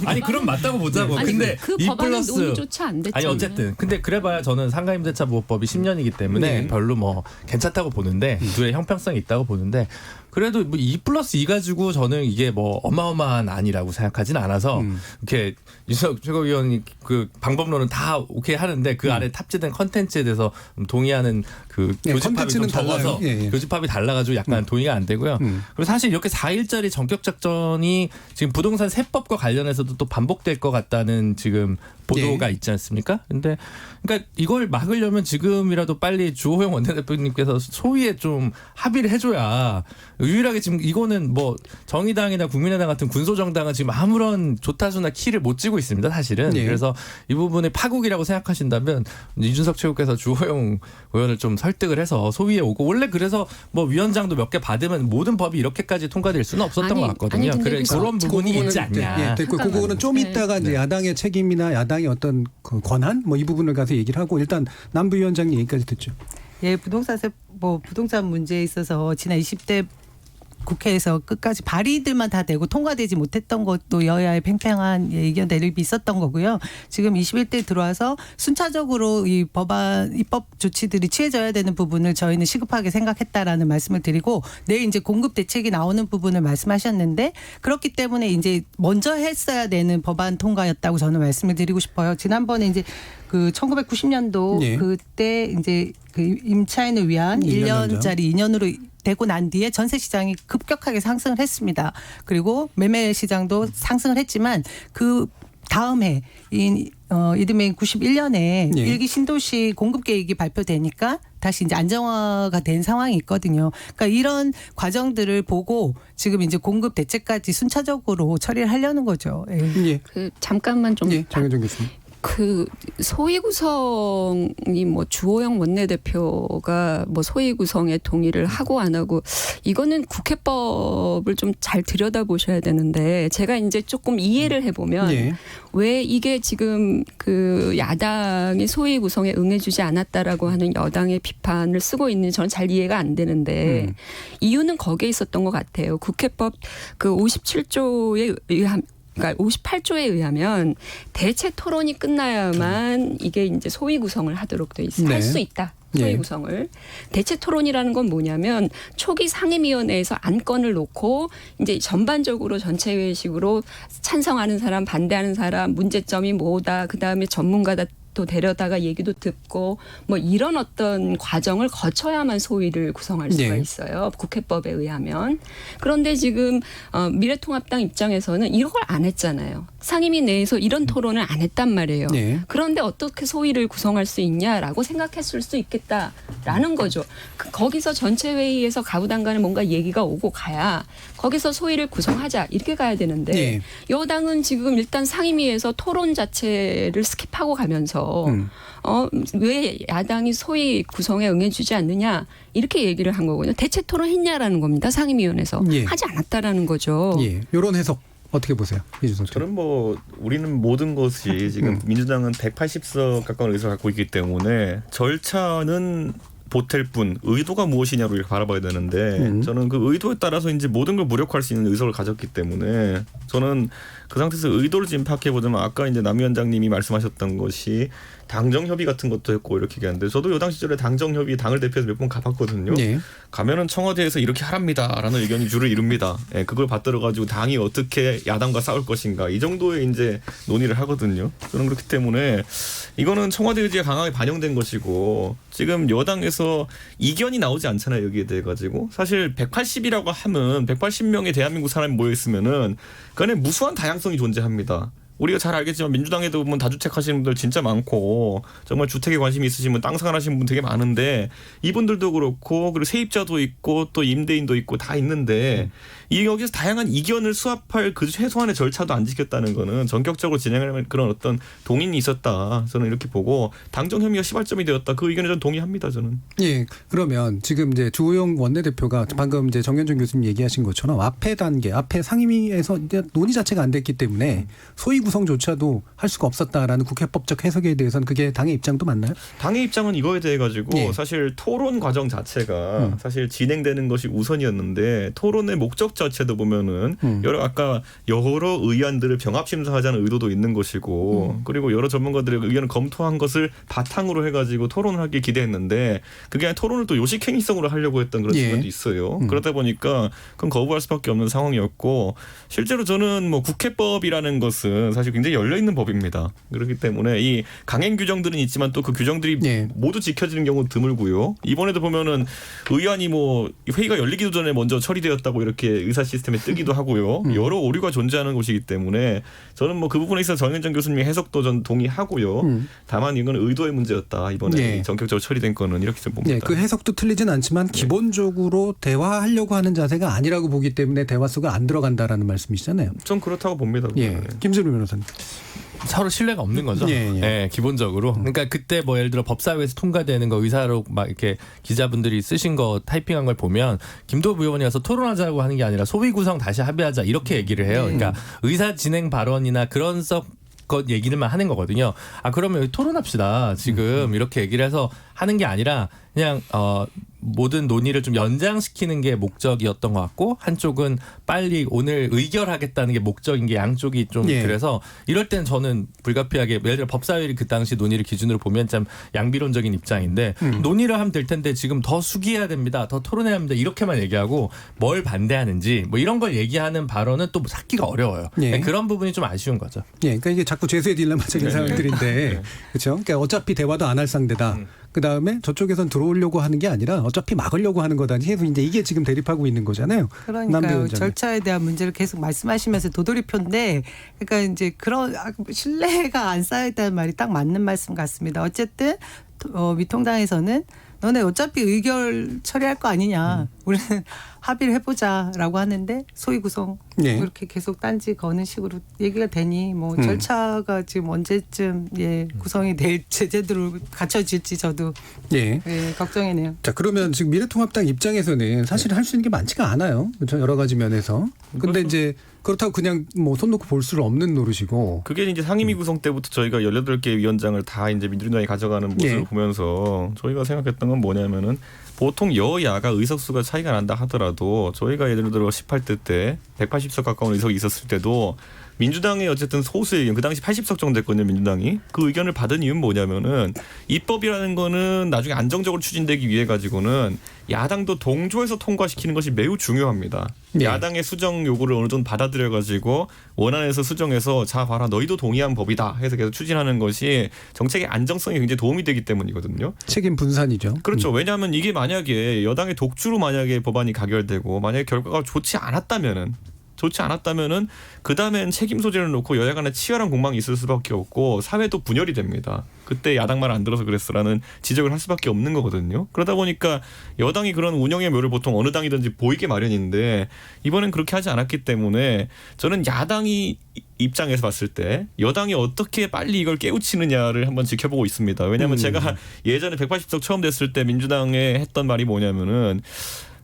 아니 그럼 맞다고 보자고. 아니, 근데 그 이 법안은 플러스 논의조차 안 됐죠. 아니 어쨌든 근데 그래봐야 저는 상가임대차 보호법이 10년이기 때문에 네. 별로 뭐 괜찮다고 보는데 둘의 형평성이 있다고 보는데 그래도 뭐 2+2 가지고 저는 이게 뭐 어마어마한 안이라고 생각하지는 않아서 이렇게 윤석 최고위원이 그 방법론은 다 오케이 하는데 그 안에 탑재된 컨텐츠에 대해서 동의하는 그 네, 교집합이 좀 컨텐츠는 달라요. 적어서 예, 예. 교집합이 달라가지고 약간 동의가 안 되고요. 그리고 사실 이렇게 4일짜리 전격 작전이 지금 부동산 세법과 관련해서도 또 반복될 것 같다는 지금 보도가 있지 않습니까? 근데 그러니까 이걸 막으려면 지금이라도 빨리 주호영 원내대표님께서 소위에 좀 합의를 해줘야 유일하게 지금 이거는 뭐 정의당이나 국민의당 같은 군소정당은 지금 아무런 조타수나 키를 못 쥐고 있습니다. 사실은. 네. 그래서 이 부분이 파국이라고 생각하신다면 이준석 최고께서 주호영 의원을 좀 설득을 해서 소위에 오고 원래 그래서 뭐 위원장도 몇 개 받으면 모든 법이 이렇게까지 통과될 수는 없었던 아니, 것 같거든요. 아니, 근데 그래 그런 부분이 있지 않냐. 예, 됐고 그거는 좀 이따가 이제 야당의 책임이나 야당의 어떤 그 권한 뭐 이 부분을 가서 얘기를 하고 일단 남부 위원장 얘기까지 듣죠. 예, 부동산 문제에 있어서 지난 20대 국회에서 끝까지 발의들만 다 되고 통과되지 못했던 것도 여야의 팽팽한 의견 대립이 있었던 거고요. 지금 21대 들어와서 순차적으로 이 법안 입법 조치들이 취해져야 되는 부분을 저희는 시급하게 생각했다라는 말씀을 드리고 내일 이제 공급 대책이 나오는 부분을 말씀하셨는데 그렇기 때문에 이제 먼저 했어야 되는 법안 통과였다고 저는 말씀을 드리고 싶어요. 지난번에 이제 그 1990년도 예. 그때 이제 그 임차인을 위한 1년짜리 2년으로 되고 난 뒤에 전세 시장이 급격하게 상승을 했습니다. 그리고 매매 시장도 상승을 했지만 그 다음 해 이듬해 91년에 예. 일기 신도시 공급 계획이 발표되니까 다시 이제 안정화가 된 상황이 있거든요. 그러니까 이런 과정들을 보고 지금 이제 공급 대책까지 순차적으로 처리를 하려는 거죠. 예. 예. 그 잠깐만 좀 예. 장혜정 교수님. 그 소위 구성이 뭐 주호영 원내대표가 뭐 소위 구성에 동의를 하고 안 하고 이거는 국회법을 좀 잘 들여다보셔야 되는데 제가 이제 조금 이해를 해보면 예. 왜 이게 지금 그 야당이 소위 구성에 응해주지 않았다라고 하는 여당의 비판을 쓰고 있는지 저는 잘 이해가 안 되는데 이유는 거기에 있었던 것 같아요. 국회법 그 57조에 의한 그러니까 58조에 의하면 대체 토론이 끝나야만 이게 이제 소위 구성을 하도록 돼 있어. 네. 할 수 있다. 소위 예. 구성을. 대체 토론이라는 건 뭐냐면 초기 상임위원회에서 안건을 놓고 이제 전반적으로 전체회의식으로 찬성하는 사람, 반대하는 사람, 문제점이 뭐다. 그다음에 전문가다. 또 데려다가 얘기도 듣고 뭐 이런 어떤 과정을 거쳐야만 소위를 구성할 수가 네. 있어요. 국회법에 의하면. 그런데 지금 미래통합당 입장에서는 이걸 안 했잖아요. 상임위 내에서 이런 토론을 안 했단 말이에요. 네. 그런데 어떻게 소위를 구성할 수 있냐라고 생각했을 수 있겠다라는 거죠. 거기서 전체 회의에서 가부당간에 뭔가 얘기가 오고 가야 거기서 소위를 구성하자 이렇게 가야 되는데 네. 여당은 지금 일단 상임위에서 토론 자체를 스킵하고 가면서 왜 야당이 소위 구성에 응해주지 않느냐 이렇게 얘기를 한 거거든요. 대체 토론했냐라는 겁니다. 상임위원회에서 예. 하지 않았다라는 거죠. 예. 이런 해석 어떻게 보세요, 이준석 씨? 저는 뭐 우리는 모든 것이 지금 민주당은 180석 가까운 의석을 갖고 있기 때문에 절차는 보탤 뿐 의도가 무엇이냐로 이렇게 바라봐야 되는데 저는 그 의도에 따라서 이제 모든 걸 무력화할 수 있는 의석을 가졌기 때문에 저는 그 상태에서 의도를 지금 파악해 보자면 아까 이제 남 위원장님이 말씀하셨던 것이 당정 협의 같은 것도 했고 이렇게 얘기하는데 저도 여당 시절에 당정 협의 당을 대표해서 몇 번 가봤거든요. 예. 가면은 청와대에서 이렇게 하랍니다라는 의견이 주로 이룹니다. 예, 그걸 받들어 가지고 당이 어떻게 야당과 싸울 것인가 이 정도의 이제 논의를 하거든요. 저는 그렇기 때문에 이거는 청와대 의지가 강하게 반영된 것이고 지금 여당에서 이견이 나오지 않잖아요. 여기에 대해 가지고 사실 180이라고 하면 180명의 대한민국 사람이 모여 있으면은 그 안에 무수한 다양성이 존재합니다. 우리가 잘 알겠지만 민주당에도 보면 다주택 하시는 분들 진짜 많고 정말 주택에 관심이 있으시면 땅 생활하시는 분 되게 많은데 이분들도 그렇고 그리고 세입자도 있고 또 임대인도 있고 다 있는데 이 여기서 다양한 이견을 수합할 그 최소한의 절차도 안 지켰다는 거는 전격적으로 진행하는 그런 어떤 동인이 있었다. 저는 이렇게 보고 당정 협의가 시발점이 되었다. 그 의견에 저는 동의합니다. 저는. 예. 그러면 지금 이제 주호영 원내대표가 방금 이제 정현준 교수님 얘기하신 것처럼 앞에 단계, 앞에 상임위에서 이제 논의 자체가 안 됐기 때문에 소위 구성조차도 할 수가 없었다라는 국회법적 해석에 대해서는 그게 당의 입장도 맞나요? 당의 입장은 이거에 대해 가지고 예. 사실 토론 과정 자체가 사실 진행되는 것이 우선이었는데 토론의 목적 자체도 보면은 아까 여러 의안들을 병합 심사하자는 의도도 있는 것이고 그리고 여러 전문가들의 의견을 검토한 것을 바탕으로 해가지고 토론을 하길 기대했는데 그게 아니라 토론을 또 요식행위성으로 하려고 했던 그런 예. 측면도 있어요. 그러다 보니까 그건 거부할 수밖에 없는 상황이었고 실제로 저는 뭐 국회법이라는 것은 사실 굉장히 열려 있는 법입니다. 그렇기 때문에 이 강행 규정들은 있지만 또 그 규정들이 예. 모두 지켜지는 경우 드물고요. 이번에도 보면은 의안이 뭐 회의가 열리기도 전에 먼저 처리되었다고 이렇게 의사 시스템에 뜨기도 하고요. 여러 오류가 존재하는 것이기 때문에 저는 뭐 그 부분에 있어서 정현정 교수님의 해석도 전 동의하고요. 다만 이건 의도의 문제였다. 이번에 예. 전격적으로 처리된 거는 이렇게 좀 봅니다. 예, 그 해석도 틀리진 않지만 기본적으로 대화하려고 하는 자세가 아니라고 보기 때문에 대화 속에 안 들어간다라는 말씀이시잖아요. 전 그렇다고 봅니다. 예, 김준우 변호사님. 서로 신뢰가 없는 거죠. 예, 예. 예, 기본적으로. 그러니까 그때 뭐 예를 들어 법사위에서 통과되는 거 의사로 막 이렇게 기자분들이 쓰신 거 타이핑한 걸 보면 김도부 의원이 와서 토론하자고 하는 게 아니라 소위 구성 다시 합의하자 이렇게 얘기를 해요. 그러니까 의사 진행 발언이나 그런 것 얘기들만 하는 거거든요. 아 그러면 여기 토론합시다. 지금 이렇게 얘기를 해서 하는 게 아니라 그냥 모든 논의를 좀 연장시키는 게 목적이었던 것 같고 한쪽은 빨리 오늘 의결하겠다는 게 목적인 게 양쪽이 좀 예. 그래서 이럴 땐 저는 불가피하게 예를 들어 법사위 그 당시 논의를 기준으로 보면 참 양비론적인 입장인데 논의를 하면 될 텐데 지금 더 숙의해야 됩니다. 더 토론해야 합니다. 이렇게만 얘기하고 뭘 반대하는지 뭐 이런 걸 얘기하는 발언은 또 찾기가 어려워요. 예. 그런 부분이 좀 아쉬운 거죠. 예, 그러니까 이게 자꾸 죄수의 딜레마적인 상황들인데, 그렇죠? 그러니까 어차피 대화도 안 할 상대다. 그 다음에 저쪽에선 들어오려고 하는 게 아니라 어차피 막으려고 하는 거다. 해서 이제 이게 지금 대립하고 있는 거잖아요. 남대 그러니까요. 위원장님. 절차에 대한 문제를 계속 말씀하시면서 도돌이표인데, 그러니까 이제 그런 신뢰가 안 쌓여있다는 말이 딱 맞는 말씀 같습니다. 어쨌든 미통당에서는 너네 어차피 의결 처리할 거 아니냐. 우리는 합의를 해보자라고 하는데 소위 구성 예. 이렇게 계속 딴지 거는 식으로 얘기가 되니 뭐 절차가 지금 언제쯤 구성이 될 제대로 갖춰질지 저도 예. 걱정이네요. 자, 그러면 지금 미래통합당 입장에서는 사실 할 수 있는 게 많지가 않아요. 그렇죠? 여러 가지 면에서. 근데 이제 그렇다고 그냥 뭐 손 놓고 볼 수는 없는 노릇이고. 그게 이제 상임위 구성 때부터 저희가 18개 위원장을 다 이제 민주당이 가져가는 모습을 예. 보면서 저희가 생각했던 건 뭐냐면은 보통 여야가 의석수가 차이가 난다 하더라도 저희가 예를 들어 18대 때 180석 가까운 의석이 있었을 때도 민주당의 어쨌든 소수 의견, 그 당시 80석 정도 됐거든요, 민주당이. 그 의견을 받은 이유는 뭐냐면은 입법이라는 거는 나중에 안정적으로 추진되기 위해 가지고는 야당도 동조해서 통과시키는 것이 매우 중요합니다. 네. 야당의 수정 요구를 어느 정도 받아들여 가지고 원안에서 수정해서 자 봐라 너희도 동의한 법이다 해서 계속 추진하는 것이 정책의 안정성에 굉장히 도움이 되기 때문이거든요. 책임 분산이죠. 그렇죠. 왜냐하면 이게 만약에 여당의 독주로 만약에 법안이 가결되고 만약에 결과가 좋지 않았다면은 그 다음엔 책임 소재를 놓고 여야 간에 치열한 공방이 있을 수밖에 없고 사회도 분열이 됩니다. 그때 야당 말 안 들어서 그랬어라는 지적을 할 수밖에 없는 거거든요. 그러다 보니까 여당이 그런 운영의 묘를 보통 어느 당이든지 보이게 마련인데 이번엔 그렇게 하지 않았기 때문에 저는 야당이 입장에서 봤을 때 여당이 어떻게 빨리 이걸 깨우치느냐를 한번 지켜보고 있습니다. 왜냐하면 제가 예전에 180석 처음 됐을 때 민주당에 했던 말이 뭐냐면은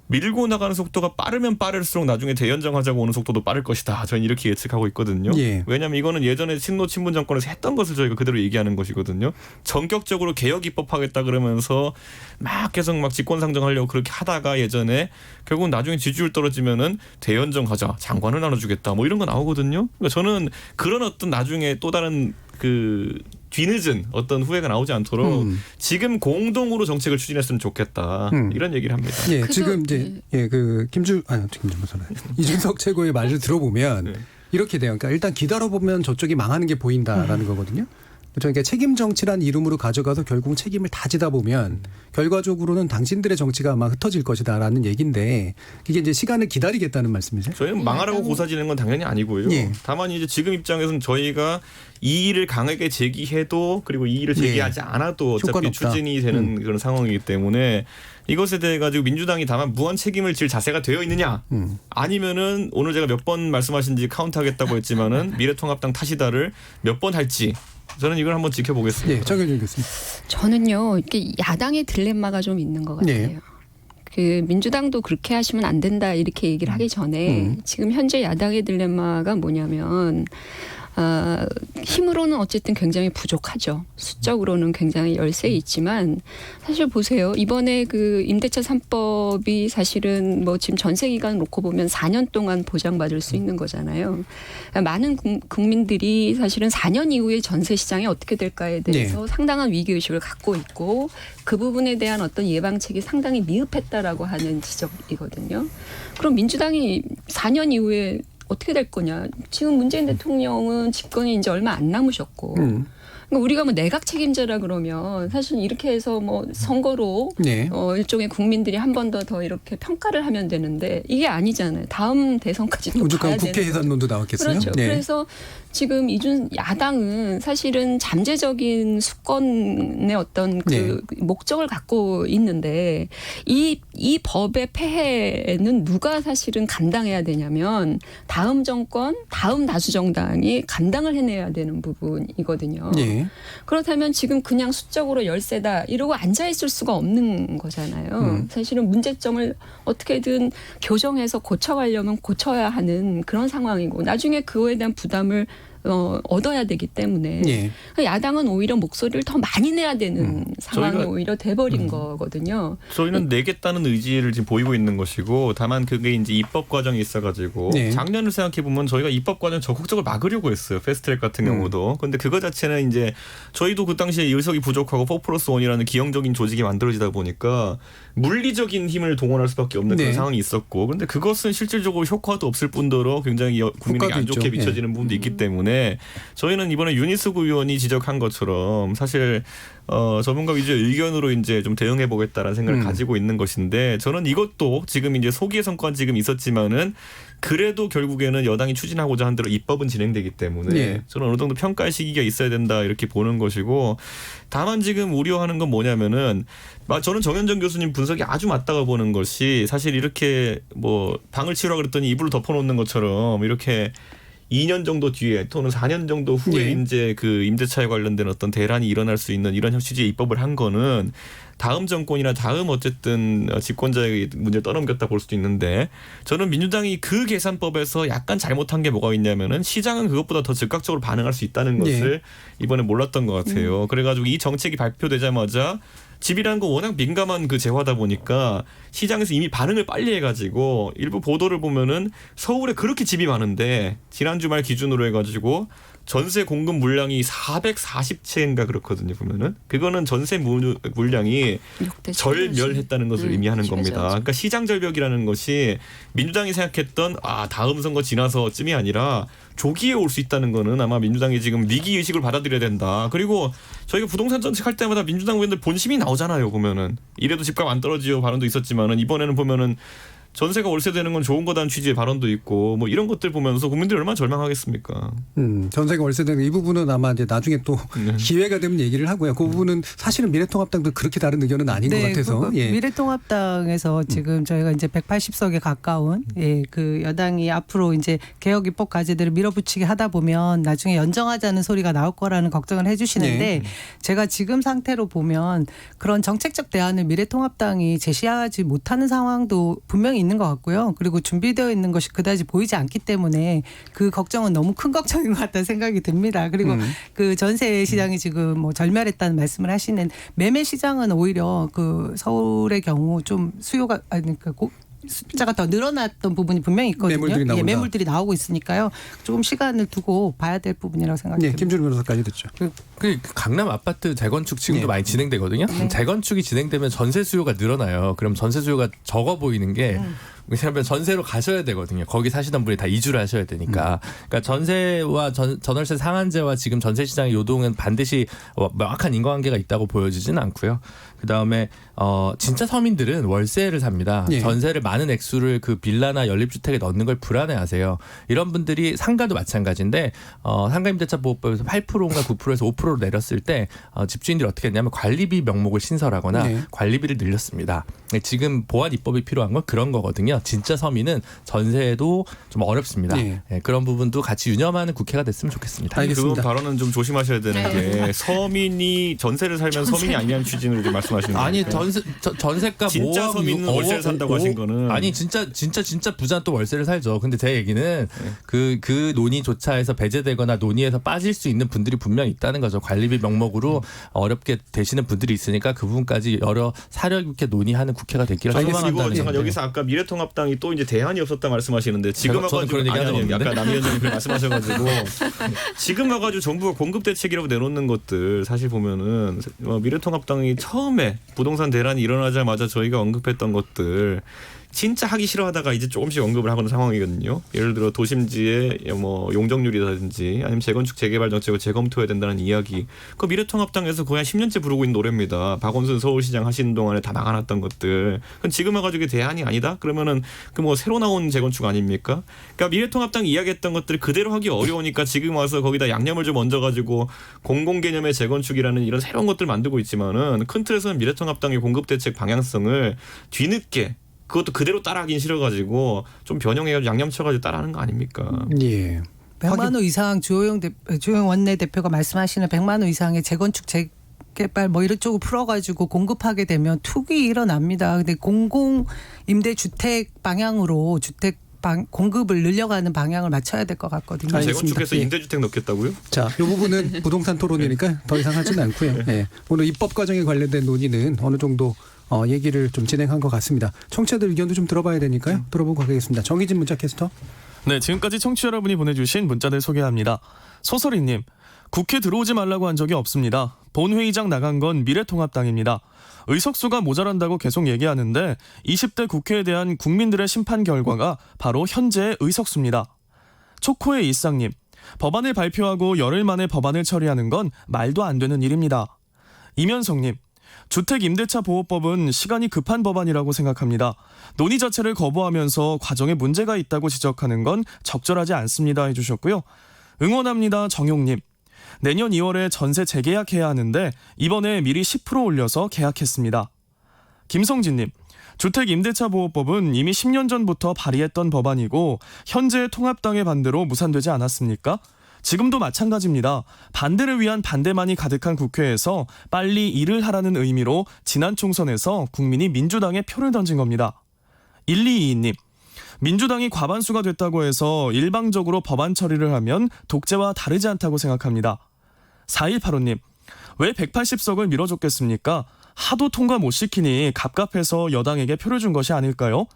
밀고 나가는 속도가 빠르면 빠를수록 나중에 대연정하자고 오는 속도도 빠를 것이다. 저는 이렇게 예측하고 있거든요. 예. 왜냐하면 이거는 예전에 친노 친문 정권에서 했던 것을 저희가 그대로 얘기하는 것이거든요. 전격적으로 개혁 입법하겠다 그러면서 막 계속 막 직권상정하려고 그렇게 하다가 예전에 결국 나중에 지지율 떨어지면은 대연정하자, 장관을 나눠주겠다, 뭐 이런 거 나오거든요. 그러니까 저는 그런 어떤 나중에 또 다른 그 뒤늦은 어떤 후회가 나오지 않도록 지금 공동으로 정책을 추진했으면 좋겠다 이런 얘기를 합니다. 예, 그저- 지금 이제 이준석 최고의 말을 들어보면 네. 이렇게 돼요. 그러니까 일단 기다려보면 저쪽이 망하는 게 보인다라는 거거든요. 그러니까 책임 정치란 이름으로 가져가서 결국 책임을 다지다 보면 결과적으로는 당신들의 정치가 아마 흩어질 것이다라는 얘기인데 이게 이제 시간을 기다리겠다는 말씀이세요? 저희는 망하라고 고사지는 건 당연히 아니고요. 예. 다만 이제 지금 입장에서는 저희가 이의를 강하게 제기해도 그리고 이의를 제기하지 않아도 효과는 어차피 없다. 추진이 되는 그런 상황이기 때문에 이것에 대해 가지고 민주당이 다만 무한 책임을 질 자세가 되어 있느냐 아니면은 오늘 제가 몇 번 말씀하신지 카운트하겠다고 했지만은 미래통합당 탓이다를 몇 번 할지 저는 이걸 한번 지켜보겠습니다. 예, 정현준 교수님. 저는요, 이게 야당의 딜레마가 좀 있는 것 같아요. 네. 그 민주당도 그렇게 하시면 안 된다 이렇게 얘기를 하기 전에 지금 현재 야당의 딜레마가 뭐냐면 힘으로는 어쨌든 굉장히 부족하죠. 수적으로는 굉장히 열세 있지만 사실 보세요. 이번에 그 임대차 3법이 사실은 뭐 지금 전세 기간 놓고 보면 4년 동안 보장받을 수 있는 거잖아요. 그러니까 많은 국민들이 사실은 4년 이후에 전세 시장이 어떻게 될까에 대해서 상당한 위기의식을 갖고 있고 그 부분에 대한 어떤 예방책이 상당히 미흡했다라고 하는 지적이거든요. 그럼 민주당이 4년 이후에 어떻게 될 거냐. 지금 문재인 대통령은 집권이 이제 얼마 안 남으셨고 그러니까 우리가 뭐 내각 책임자라 그러면 사실 이렇게 해서 뭐 선거로 네. 일종의 국민들이 한 번 더 이렇게 평가를 하면 되는데 이게 아니잖아요. 다음 대선까지 또 오죽하면 가야 국회 되는 예산론도 나왔겠어요. 그렇죠. 네. 그래서 지금 야당은 사실은 잠재적인 수권의 어떤 그 목적을 갖고 있는데 이 법의 폐해는 누가 사실은 감당해야 되냐면 다음 정권, 다음 다수 정당이 감당을 해내야 되는 부분이거든요. 예. 그렇다면 지금 그냥 수적으로 열세다 이러고 앉아있을 수가 없는 거잖아요. 사실은 문제점을 어떻게든 교정해서 고쳐가려면 고쳐야 하는 그런 상황이고 나중에 그거에 대한 부담을 얻어야 되기 때문에 예. 야당은 오히려 목소리를 더 많이 내야 되는 상황이 저희가- 오히려 돼버린 거거든요. 저희는 내겠다는 의지를 지금 보이고 있는 것이고 다만 그게 이제 입법 과정이 있어가지고 네. 작년을 생각해 보면 저희가 입법 과정 적극적으로 막으려고 했어요. 패스트트랙 같은 경우도. 근데 그거 자체는 이제 저희도 그 당시에 의석이 부족하고 4+1이라는 기형적인 조직이 만들어지다 보니까 물리적인 힘을 동원할 수밖에 없는 그런 네. 상황이 있었고 그런데 그것은 실질적으로 효과도 없을 뿐더러 굉장히 국민에게 효과도 안 좋게 있죠. 비춰지는 부분도 있기 때문에 때문에 저희는 이번에 윤희숙 의원이 지적한 것처럼 사실 전문가 위주의 의견으로 이제 좀 대응해 보겠다라는 생각을 가지고 있는 것인데 저는 이것도 지금 이제 소기의 성과는 지금 있었지만은 그래도 결국에는 여당이 추진하고자 한 대로 입법은 진행되기 때문에 예. 저는 어느 정도 평가의 시기가 있어야 된다 이렇게 보는 것이고 다만 지금 우려하는 건 뭐냐면은 저는 정현정 교수님 분석이 아주 맞다고 보는 것이 사실 이렇게 뭐 방을 치우라 그랬더니 이불을 덮어놓는 것처럼 이렇게 2년 정도 뒤에 또는 4년 정도 후에 예. 이제 그 임대차에 관련된 어떤 대란이 일어날 수 있는 이런 취지의 입법을 한 거는 다음 정권이나 다음 어쨌든 집권자의 문제를 떠넘겼다 볼 수도 있는데 저는 민주당이 그 계산법에서 약간 잘못한 게 뭐가 있냐면은 시장은 그것보다 더 즉각적으로 반응할 수 있다는 것을 이번에 몰랐던 것 같아요. 그래가지고 이 정책이 발표되자마자 집이라는 거 워낙 민감한 그 재화다 보니까 시장에서 이미 반응을 빨리 해가지고 일부 보도를 보면은 서울에 그렇게 집이 많은데 지난 주말 기준으로 해가지고 전세 공급 물량이 440채인가 그렇거든요. 보면은 그거는 전세 물량이 절멸했다는 것을 의미하는 겁니다. 그러니까 시장 절벽이라는 것이 민주당이 생각했던 다음 선거 지나서쯤이 아니라 조기에 올 수 있다는 거는 아마 민주당이 지금 위기 의식을 받아들여야 된다. 그리고 저희가 부동산 정책할 때마다 민주당 의원들 본심이 나오잖아요. 보면은 이래도 집값 안 떨어지요 발언도 있었지만은 이번에는 보면은 전세가 월세되는 건 좋은 거다는 취지의 발언도 있고 뭐 이런 것들 보면서 국민들이 얼마나 절망하겠습니까? 전세가 월세되는 이 부분은 아마 이제 나중에 또 기회가 되면 얘기를 하고요. 그 부분은 사실은 미래통합당도 그렇게 다른 의견은 아닌 것 같아서. 예. 미래통합당에서 지금 저희가 이제 180석에 가까운 그 여당이 앞으로 이제 개혁 입법 과제들을 밀어붙이게 하다 보면 나중에 연정하자는 소리가 나올 거라는 걱정을 해주시는데 제가 지금 상태로 보면 그런 정책적 대안을 미래통합당이 제시하지 못하는 상황도 분명히 있는 것 같고요. 그리고 준비되어 있는 것이 그다지 보이지 않기 때문에 그 걱정은 너무 큰 걱정인 것 같다는 생각이 듭니다. 그리고 그 전세 시장이 지금 뭐 절멸했다는 말씀을 하시는 매매 시장은 오히려 그 서울의 경우 좀 수요가 숫자가 더 늘어났던 부분이 분명히 있거든요. 매물들이 나오고 있으니까요. 조금 시간을 두고 봐야 될 부분이라고 생각합니다. 김준우 변호사까지 듣죠. 그 강남 아파트 재건축 지금도 많이 진행되거든요. 재건축이 진행되면 전세 수요가 늘어나요. 그럼 전세 수요가 적어 보이는 게 왜냐하면 전세로 가셔야 되거든요. 거기 사시던 분이 다 이주를 하셔야 되니까. 그러니까 전세와 전월세 상한제와 지금 전세 시장의 요동은 반드시 명확한 인과관계가 있다고 보여지지는 않고요. 그다음에 진짜 서민들은 월세를 삽니다. 전세를 많은 액수를 그 빌라나 연립주택에 넣는 걸 불안해하세요. 이런 분들이 상가도 마찬가지인데 상가임대차보호법에서 8%인가 9%에서 5%로 내렸을 때 집주인들이 어떻게 했냐면 관리비 명목을 신설하거나 관리비를 늘렸습니다. 지금 보완 입법이 필요한 건 그런 거거든요. 진짜 서민은 전세도 좀 어렵습니다. 그런 부분도 같이 유념하는 국회가 됐으면 좋겠습니다. 알겠습니다. 그 발언은 좀 조심하셔야 되는 게 서민이 전세를 살면 서민이 아니냐는 취지로 이제 말씀하시는 거예요. 아니 전세가 진짜 서민은 월세를 산다고 하신 거는 아니 진짜 부자는 또 월세를 살죠. 근데 제 얘기는 그 논의조차 해서 배제되거나 논의에서 빠질 수 있는 분들이 분명히 있다는 거죠. 관리비 명목으로 어렵게 되시는 분들이 있으니까 그 부분까지 여러 사려 있게 논의하는 국회가 되기를 소망한다는 잠깐 여기서 아까 미래통합당이 또 이제 대안이 없었다 말씀하시는데 지금 와가지고 그런 얘기 하는 아까 남 위원장님 그렇게 말씀하셔가지고 지금 와가지고 정부가 공급 대책이라고 내놓는 것들 사실 보면은 미래통합당이 처음에 부동산 대란이 일어나자마자 저희가 언급했던 것들 진짜 하기 싫어하다가 이제 조금씩 언급을 하는 상황이거든요. 예를 들어 도심지의 뭐 용적률이라든지 아니면 재건축 재개발 정책을 재검토해야 된다는 이야기. 그 미래통합당에서 거의 한 10년째 부르고 있는 노래입니다. 박원순 서울시장 하시는 동안에 다 막아놨던 것들. 그럼 지금 와가지고 대안이 아니다? 그러면은 그 뭐 새로 나온 재건축 아닙니까? 그러니까 미래통합당이 이야기했던 것들 그대로 하기 어려우니까 지금 와서 거기다 양념을 좀 얹어가지고 공공개념의 재건축이라는 이런 새로운 것들 만들고 있지만은 큰 틀에서는 미래통합당의 공급대책 방향성을 뒤늦게 그것도 그대로 따라하긴 싫어가지고 좀 변형해가지고 양념 쳐가지고 따라하는 거 아닙니까? 예. 100만 호 이상 주호영 원내대표가 말씀하시는 100만 호 이상의 재건축 재개발 뭐 이런 쪽을 풀어가지고 공급하게 되면 투기 일어납니다. 근데 공공 임대주택 방향으로 주택 공급을 늘려가는 방향을 맞춰야 될 것 같거든요. 재건축해서 임대주택 넣겠다고요? 자, 이 부분은 부동산 토론이니까 더 이상 하지는 않고요. 오늘 입법 과정에 관련된 논의는 어느 정도 얘기를 좀 진행한 것 같습니다. 청취자들 의견도 좀 들어봐야 되니까요. 들어보고 가겠습니다. 정희진 문자캐스터. 네, 지금까지 청취자 여러분이 보내주신 문자들 소개합니다. 소설이님, 국회 들어오지 말라고 한 적이 없습니다. 본회의장 나간 건 미래통합당입니다. 의석수가 모자란다고 계속 얘기하는데 20대 국회에 대한 국민들의 심판 결과가 바로 현재의 의석수입니다. 초코의 일상님, 법안을 발표하고 열흘 만에 법안을 처리하는 건 말도 안 되는 일입니다. 이면성님, 주택임대차보호법은 시간이 급한 법안이라고 생각합니다. 논의 자체를 거부하면서 과정에 문제가 있다고 지적하는 건 적절하지 않습니다 해주셨고요. 응원합니다 정용님. 내년 2월에 전세 재계약해야 하는데 이번에 미리 10% 올려서 계약했습니다. 김성진님. 주택임대차보호법은 이미 10년 전부터 발의했던 법안이고 현재 통합당의 반대로 무산되지 않았습니까? 지금도 마찬가지입니다. 반대를 위한 반대만이 가득한 국회에서 빨리 일을 하라는 의미로 지난 총선에서 국민이 민주당에 표를 던진 겁니다. 1222님. 민주당이 과반수가 됐다고 해서 일방적으로 법안 처리를 하면 독재와 다르지 않다고 생각합니다. 4185님. 왜 180석을 밀어줬겠습니까? 하도 통과 못 시키니 갑갑해서 여당에게 표를 준 것이 아닐까요?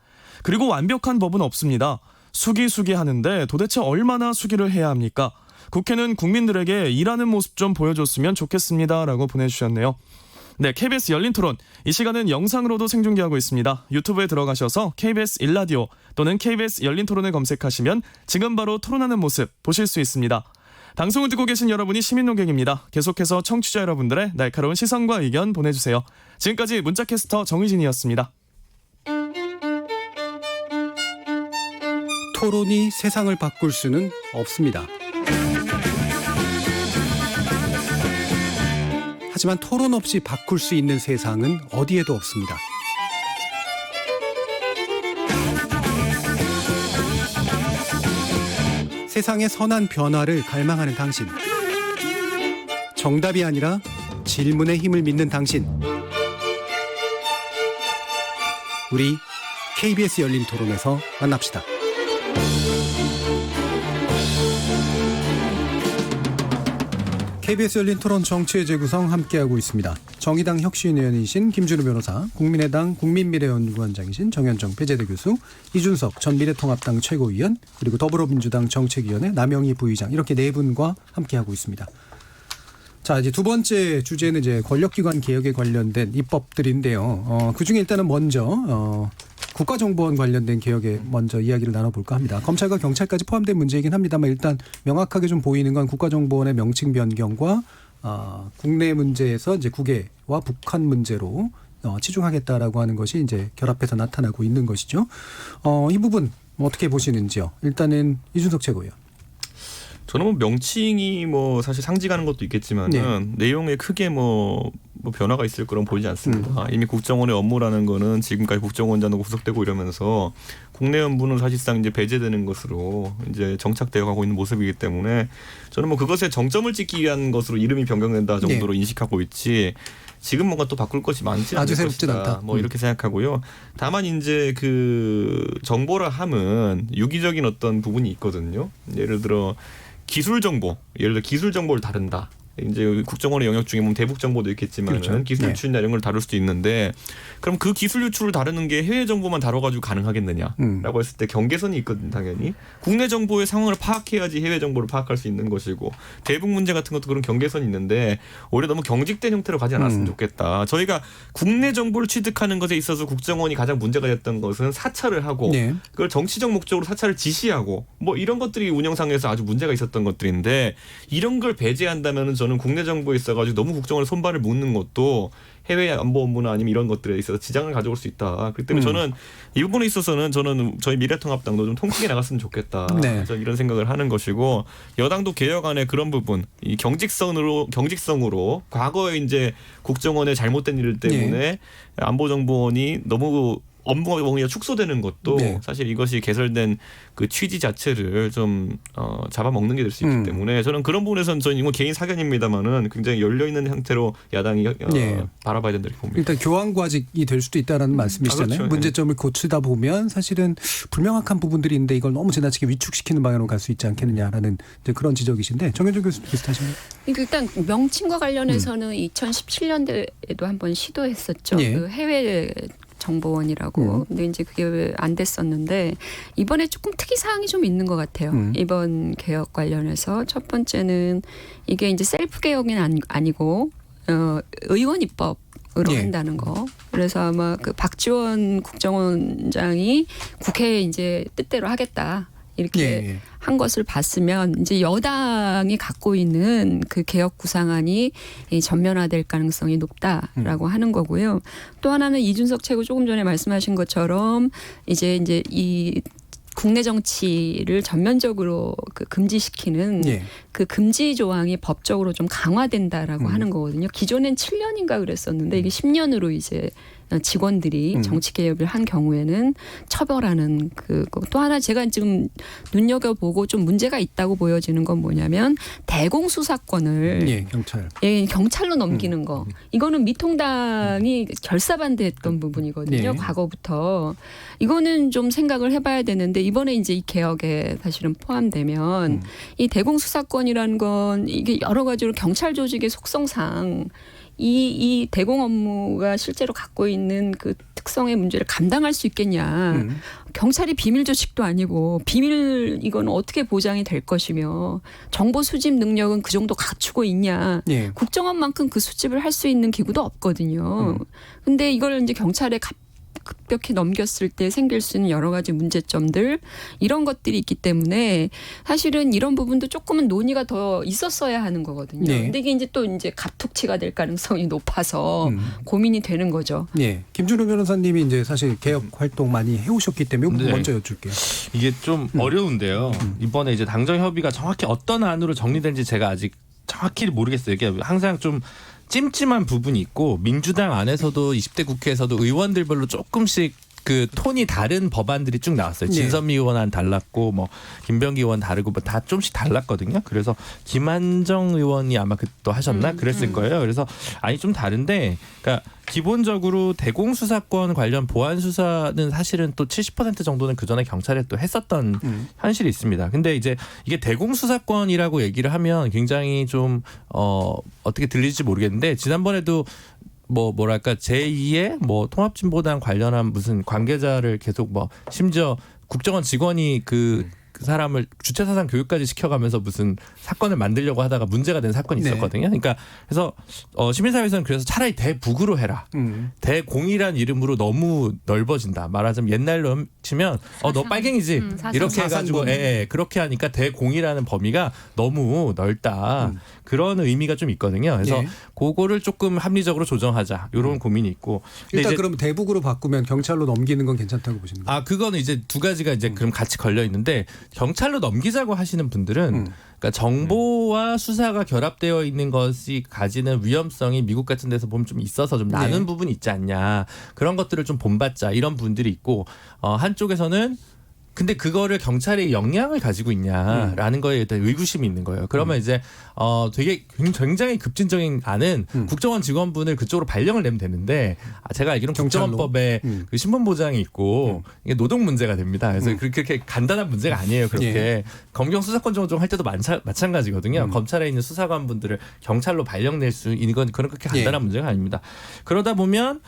그리고 완벽한 법은 없습니다. 수기 하는데 도대체 얼마나 수기를 해야 합니까? 국회는 국민들에게 일하는 모습 좀 보여줬으면 좋겠습니다 라고 보내주셨네요. 네, KBS 열린 토론. 이 시간은 영상으로도 생중계하고 있습니다. 유튜브에 들어가셔서 KBS 1라디오 또는 KBS 열린 토론을 검색하시면 지금 바로 토론하는 모습 보실 수 있습니다. 방송을 듣고 계신 여러분이 시민 논객입니다. 계속해서 청취자 여러분들의 날카로운 시선과 의견 보내주세요. 지금까지 문자캐스터 정의진이었습니다. 토론이 세상을 바꿀 수는 없습니다. 하지만 토론 없이 바꿀 수 있는 세상은 어디에도 없습니다. 세상의 선한 변화를 갈망하는 당신. 정답이 아니라 질문의 힘을 믿는 당신. 우리 KBS 열린 토론에서 만납시다. KBS 열린 토론 정치의 재구성 함께하고 있습니다. 정의당 혁신위원이신 김준우 변호사, 국민의당 국민미래연구원장이신 정현정 배재대 교수, 이준석 전 미래통합당 최고위원, 그리고 더불어민주당 정책위원회 남영희 부의장, 이렇게 네 분과 함께하고 있습니다. 자, 이제 두 번째 주제는 이제 권력기관 개혁에 관련된 입법들인데요. 그 중에 일단은 먼저 국가정보원 관련된 개혁에 먼저 이야기를 나눠볼까 합니다. 검찰과 경찰까지 포함된 문제이긴 합니다만 일단 명확하게 좀 보이는 건 국가정보원의 명칭 변경과 국내 문제에서 이제 국외와 북한 문제로 치중하겠다라고 하는 것이 이제 결합해서 나타나고 있는 것이죠. 이 부분 어떻게 보시는지요? 일단은 이준석 최고위원. 저는 뭐 명칭이 뭐 사실 상징하는 것도 있겠지만은 내용에 크게 뭐 변화가 있을 거라고 보이지 않습니다. 이미 국정원의 업무라는 거는 지금까지 국정원장도 구속되고 이러면서 국내 업무는 사실상 이제 배제되는 것으로 이제 정착되어 가고 있는 모습이기 때문에 저는 뭐 그것에 정점을 찍기 위한 것으로 이름이 변경된다 정도로 인식하고 있지. 지금 뭔가 또 바꿀 것이 많지 않을 것이다. 않다. 뭐 이렇게 생각하고요. 다만 이제 그 정보라 함은 유기적인 어떤 부분이 있거든요. 예를 들어 기술 정보, 예를 들어 기술 정보를 다룬다. 이제 국정원의 영역 중에 보면 대북 정보도 있겠지만 그렇죠. 기술 유출 이런 걸 다룰 수도 있는데 그럼 그 기술 유출을 다루는 게 해외 정보만 다뤄가지고 가능하겠느냐라고 했을 때 경계선이 있거든요. 당연히 국내 정보의 상황을 파악해야지 해외 정보를 파악할 수 있는 것이고 대북 문제 같은 것도 그런 경계선이 있는데 오히려 너무 경직된 형태로 가지 않았으면 좋겠다. 저희가 국내 정보를 취득하는 것에 있어서 국정원이 가장 문제가 됐던 것은 사찰을 하고 그걸 정치적 목적으로 사찰을 지시하고 뭐 이런 것들이 운영상에서 아주 문제가 있었던 것들인데 이런 걸 배제한다면은 저는 국내 정보에 있어가지고 너무 국정원의 손발을 묶는 것도 해외 안보 업무나 아니면 이런 것들에 있어서 지장을 가져올 수 있다. 그렇기 때문에 저는 이 부분에 있어서는 저는 저희 미래통합당도 좀 통크게 나갔으면 좋겠다. 저는 이런 생각을 하는 것이고 여당도 개혁안에 그런 부분, 이 경직성으로 과거에 이제 국정원의 잘못된 일 때문에 안보정보원이 너무 업무가 뭔가 축소되는 것도 사실 이것이 개설된 그 취지 자체를 좀 잡아먹는 게 될 수 있기 때문에 저는 그런 부분에서는 저는 이건 개인 사견입니다만은 굉장히 열려 있는 형태로 야당이 바라봐야 된다 이렇게 봅니다. 일단 교환과직이 될 수도 있다라는 말씀이시잖아요. 그렇죠. 문제점을 고치다 보면 사실은 불명확한 부분들이 있는데 이걸 너무 지나치게 위축시키는 방향으로 갈 수 있지 않겠느냐라는 이제 그런 지적이신데 정현정 교수님 비슷하신가요? 일단 명칭과 관련해서는 2017년도에도 한번 시도했었죠. 그 해외 정보원이라고. 근데 이제 그게 왜 안 됐었는데 이번에 조금 특이 사항이 좀 있는 것 같아요. 이번 개혁 관련해서 첫 번째는 이게 이제 셀프 개혁은 아니고 의원 입법으로 한다는 거. 그래서 아마 그 박지원 국정원장이 국회에 이제 뜻대로 하겠다. 이렇게 예. 한 것을 봤으면 이제 여당이 갖고 있는 그 개혁 구상안이 이 전면화될 가능성이 높다라고 하는 거고요. 또 하나는 이준석 최고 조금 전에 말씀하신 것처럼 이제 이 국내 정치를 전면적으로 그 금지시키는 예. 그 금지 조항이 법적으로 좀 강화된다라고 하는 거거든요. 기존엔 7년인가 그랬었는데 이게 10년으로 이제 직원들이 정치 개혁을 한 경우에는 처벌하는 그거. 또 하나 제가 지금 눈여겨보고 좀 문제가 있다고 보여지는 건 뭐냐면 대공수사권을 예, 경찰. 예, 경찰로 넘기는 거. 이거는 미통당이 결사반대했던 부분이거든요. 예. 과거부터. 이거는 좀 생각을 해봐야 되는데 이번에 이제 이 개혁에 사실은 포함되면 이 대공수사권이라는 건 이게 여러 가지로 경찰 조직의 속성상 이 대공 업무가 실제로 갖고 있는 그 특성의 문제를 감당할 수 있겠냐. 경찰이 비밀 조직도 아니고 비밀 이건 어떻게 보장이 될 것이며 정보 수집 능력은 그 정도 갖추고 있냐. 예. 국정원만큼 그 수집을 할 수 있는 기구도 없거든요. 근데 이걸 이제 경찰에 급격히 넘겼을 때 생길 수 있는 여러 가지 문제점들 이런 것들이 있기 때문에 사실은 이런 부분도 조금은 논의가 더 있었어야 하는 거거든요. 네. 근데 이게 이제 또 이제 갑툭튀가 될 가능성이 높아서 고민이 되는 거죠. 예. 김준우 변호사님이 이제 사실 개혁 활동 많이 해오셨기 때문에 네. 먼저 여쭐게요. 이게 좀 어려운데요. 이번에 이제 당정 협의가 정확히 어떤 안으로 정리된지 제가 아직 정확히 모르겠어요. 이게 항상 좀 찜찜한 부분이 있고 민주당 안에서도 20대 국회에서도 의원들별로 조금씩 그 톤이 다른 법안들이 쭉 나왔어요. 네. 진선미 의원안 달랐고 뭐 김병기 의원 다르고 뭐 다 좀씩 달랐거든요. 그래서 김한정 의원이 아마 그또 하셨나 그랬을 거예요. 그래서 아니 좀 다른데, 그러니까 기본적으로 대공수사권 관련 보안 수사는 사실은 또 70% 정도는 그 전에 경찰에 또 했었던 현실이 있습니다. 근데 이제 이게 대공수사권이라고 얘기를 하면 굉장히 좀 어떻게 들릴지 모르겠는데 지난번에도 뭐랄까 제2의 뭐 통합진보당 관련한 무슨 관계자를 계속 뭐 심지어 국정원 직원이 그 사람을 주체사상 교육까지 시켜가면서 무슨 사건을 만들려고 하다가 문제가 된 사건이 네. 있었거든요. 그러니까 그래서 시민사회에서는 그래서 차라리 대북으로 해라. 대공이란 이름으로 너무 넓어진다. 말하자면 옛날로 치면 너 빨갱이지 이렇게 해가지고 그렇게 하니까 대공이라는 범위가 너무 넓다. 그런 의미가 좀 있거든요. 그래서 예. 그거를 조금 합리적으로 조정하자. 이런 고민이 있고. 근데 일단 이제 그럼 대북으로 바꾸면 경찰로 넘기는 건 괜찮다고 보시는 거예요? 그거는 이제 두 가지가 이제 그럼 같이 걸려 있는데 경찰로 넘기자고 하시는 분들은 그러니까 정보와 수사가 결합되어 있는 것이 가지는 위험성이 미국 같은 데서 보면 좀 있어서 좀 나는 부분이 있지 않냐. 그런 것들을 좀 본받자 이런 분들이 있고 한쪽에서는 근데 그거를 경찰이 역량을 가지고 있냐라는 거에 대한 의구심이 있는 거예요. 그러면 이제 되게 굉장히 급진적인 안은 국정원 직원분을 그쪽으로 발령을 내면 되는데 제가 알기로는 경찰로? 국정원법에 그 신분 보장이 있고 이게 노동 문제가 됩니다. 그래서 그렇게 간단한 문제가 아니에요. 그렇게 예. 검경 수사권 조정할 때도 마찬가지거든요. 검찰에 있는 수사관분들을 경찰로 발령낼 수 있는 건 그렇게 간단한 문제가 아닙니다. 그러다 보면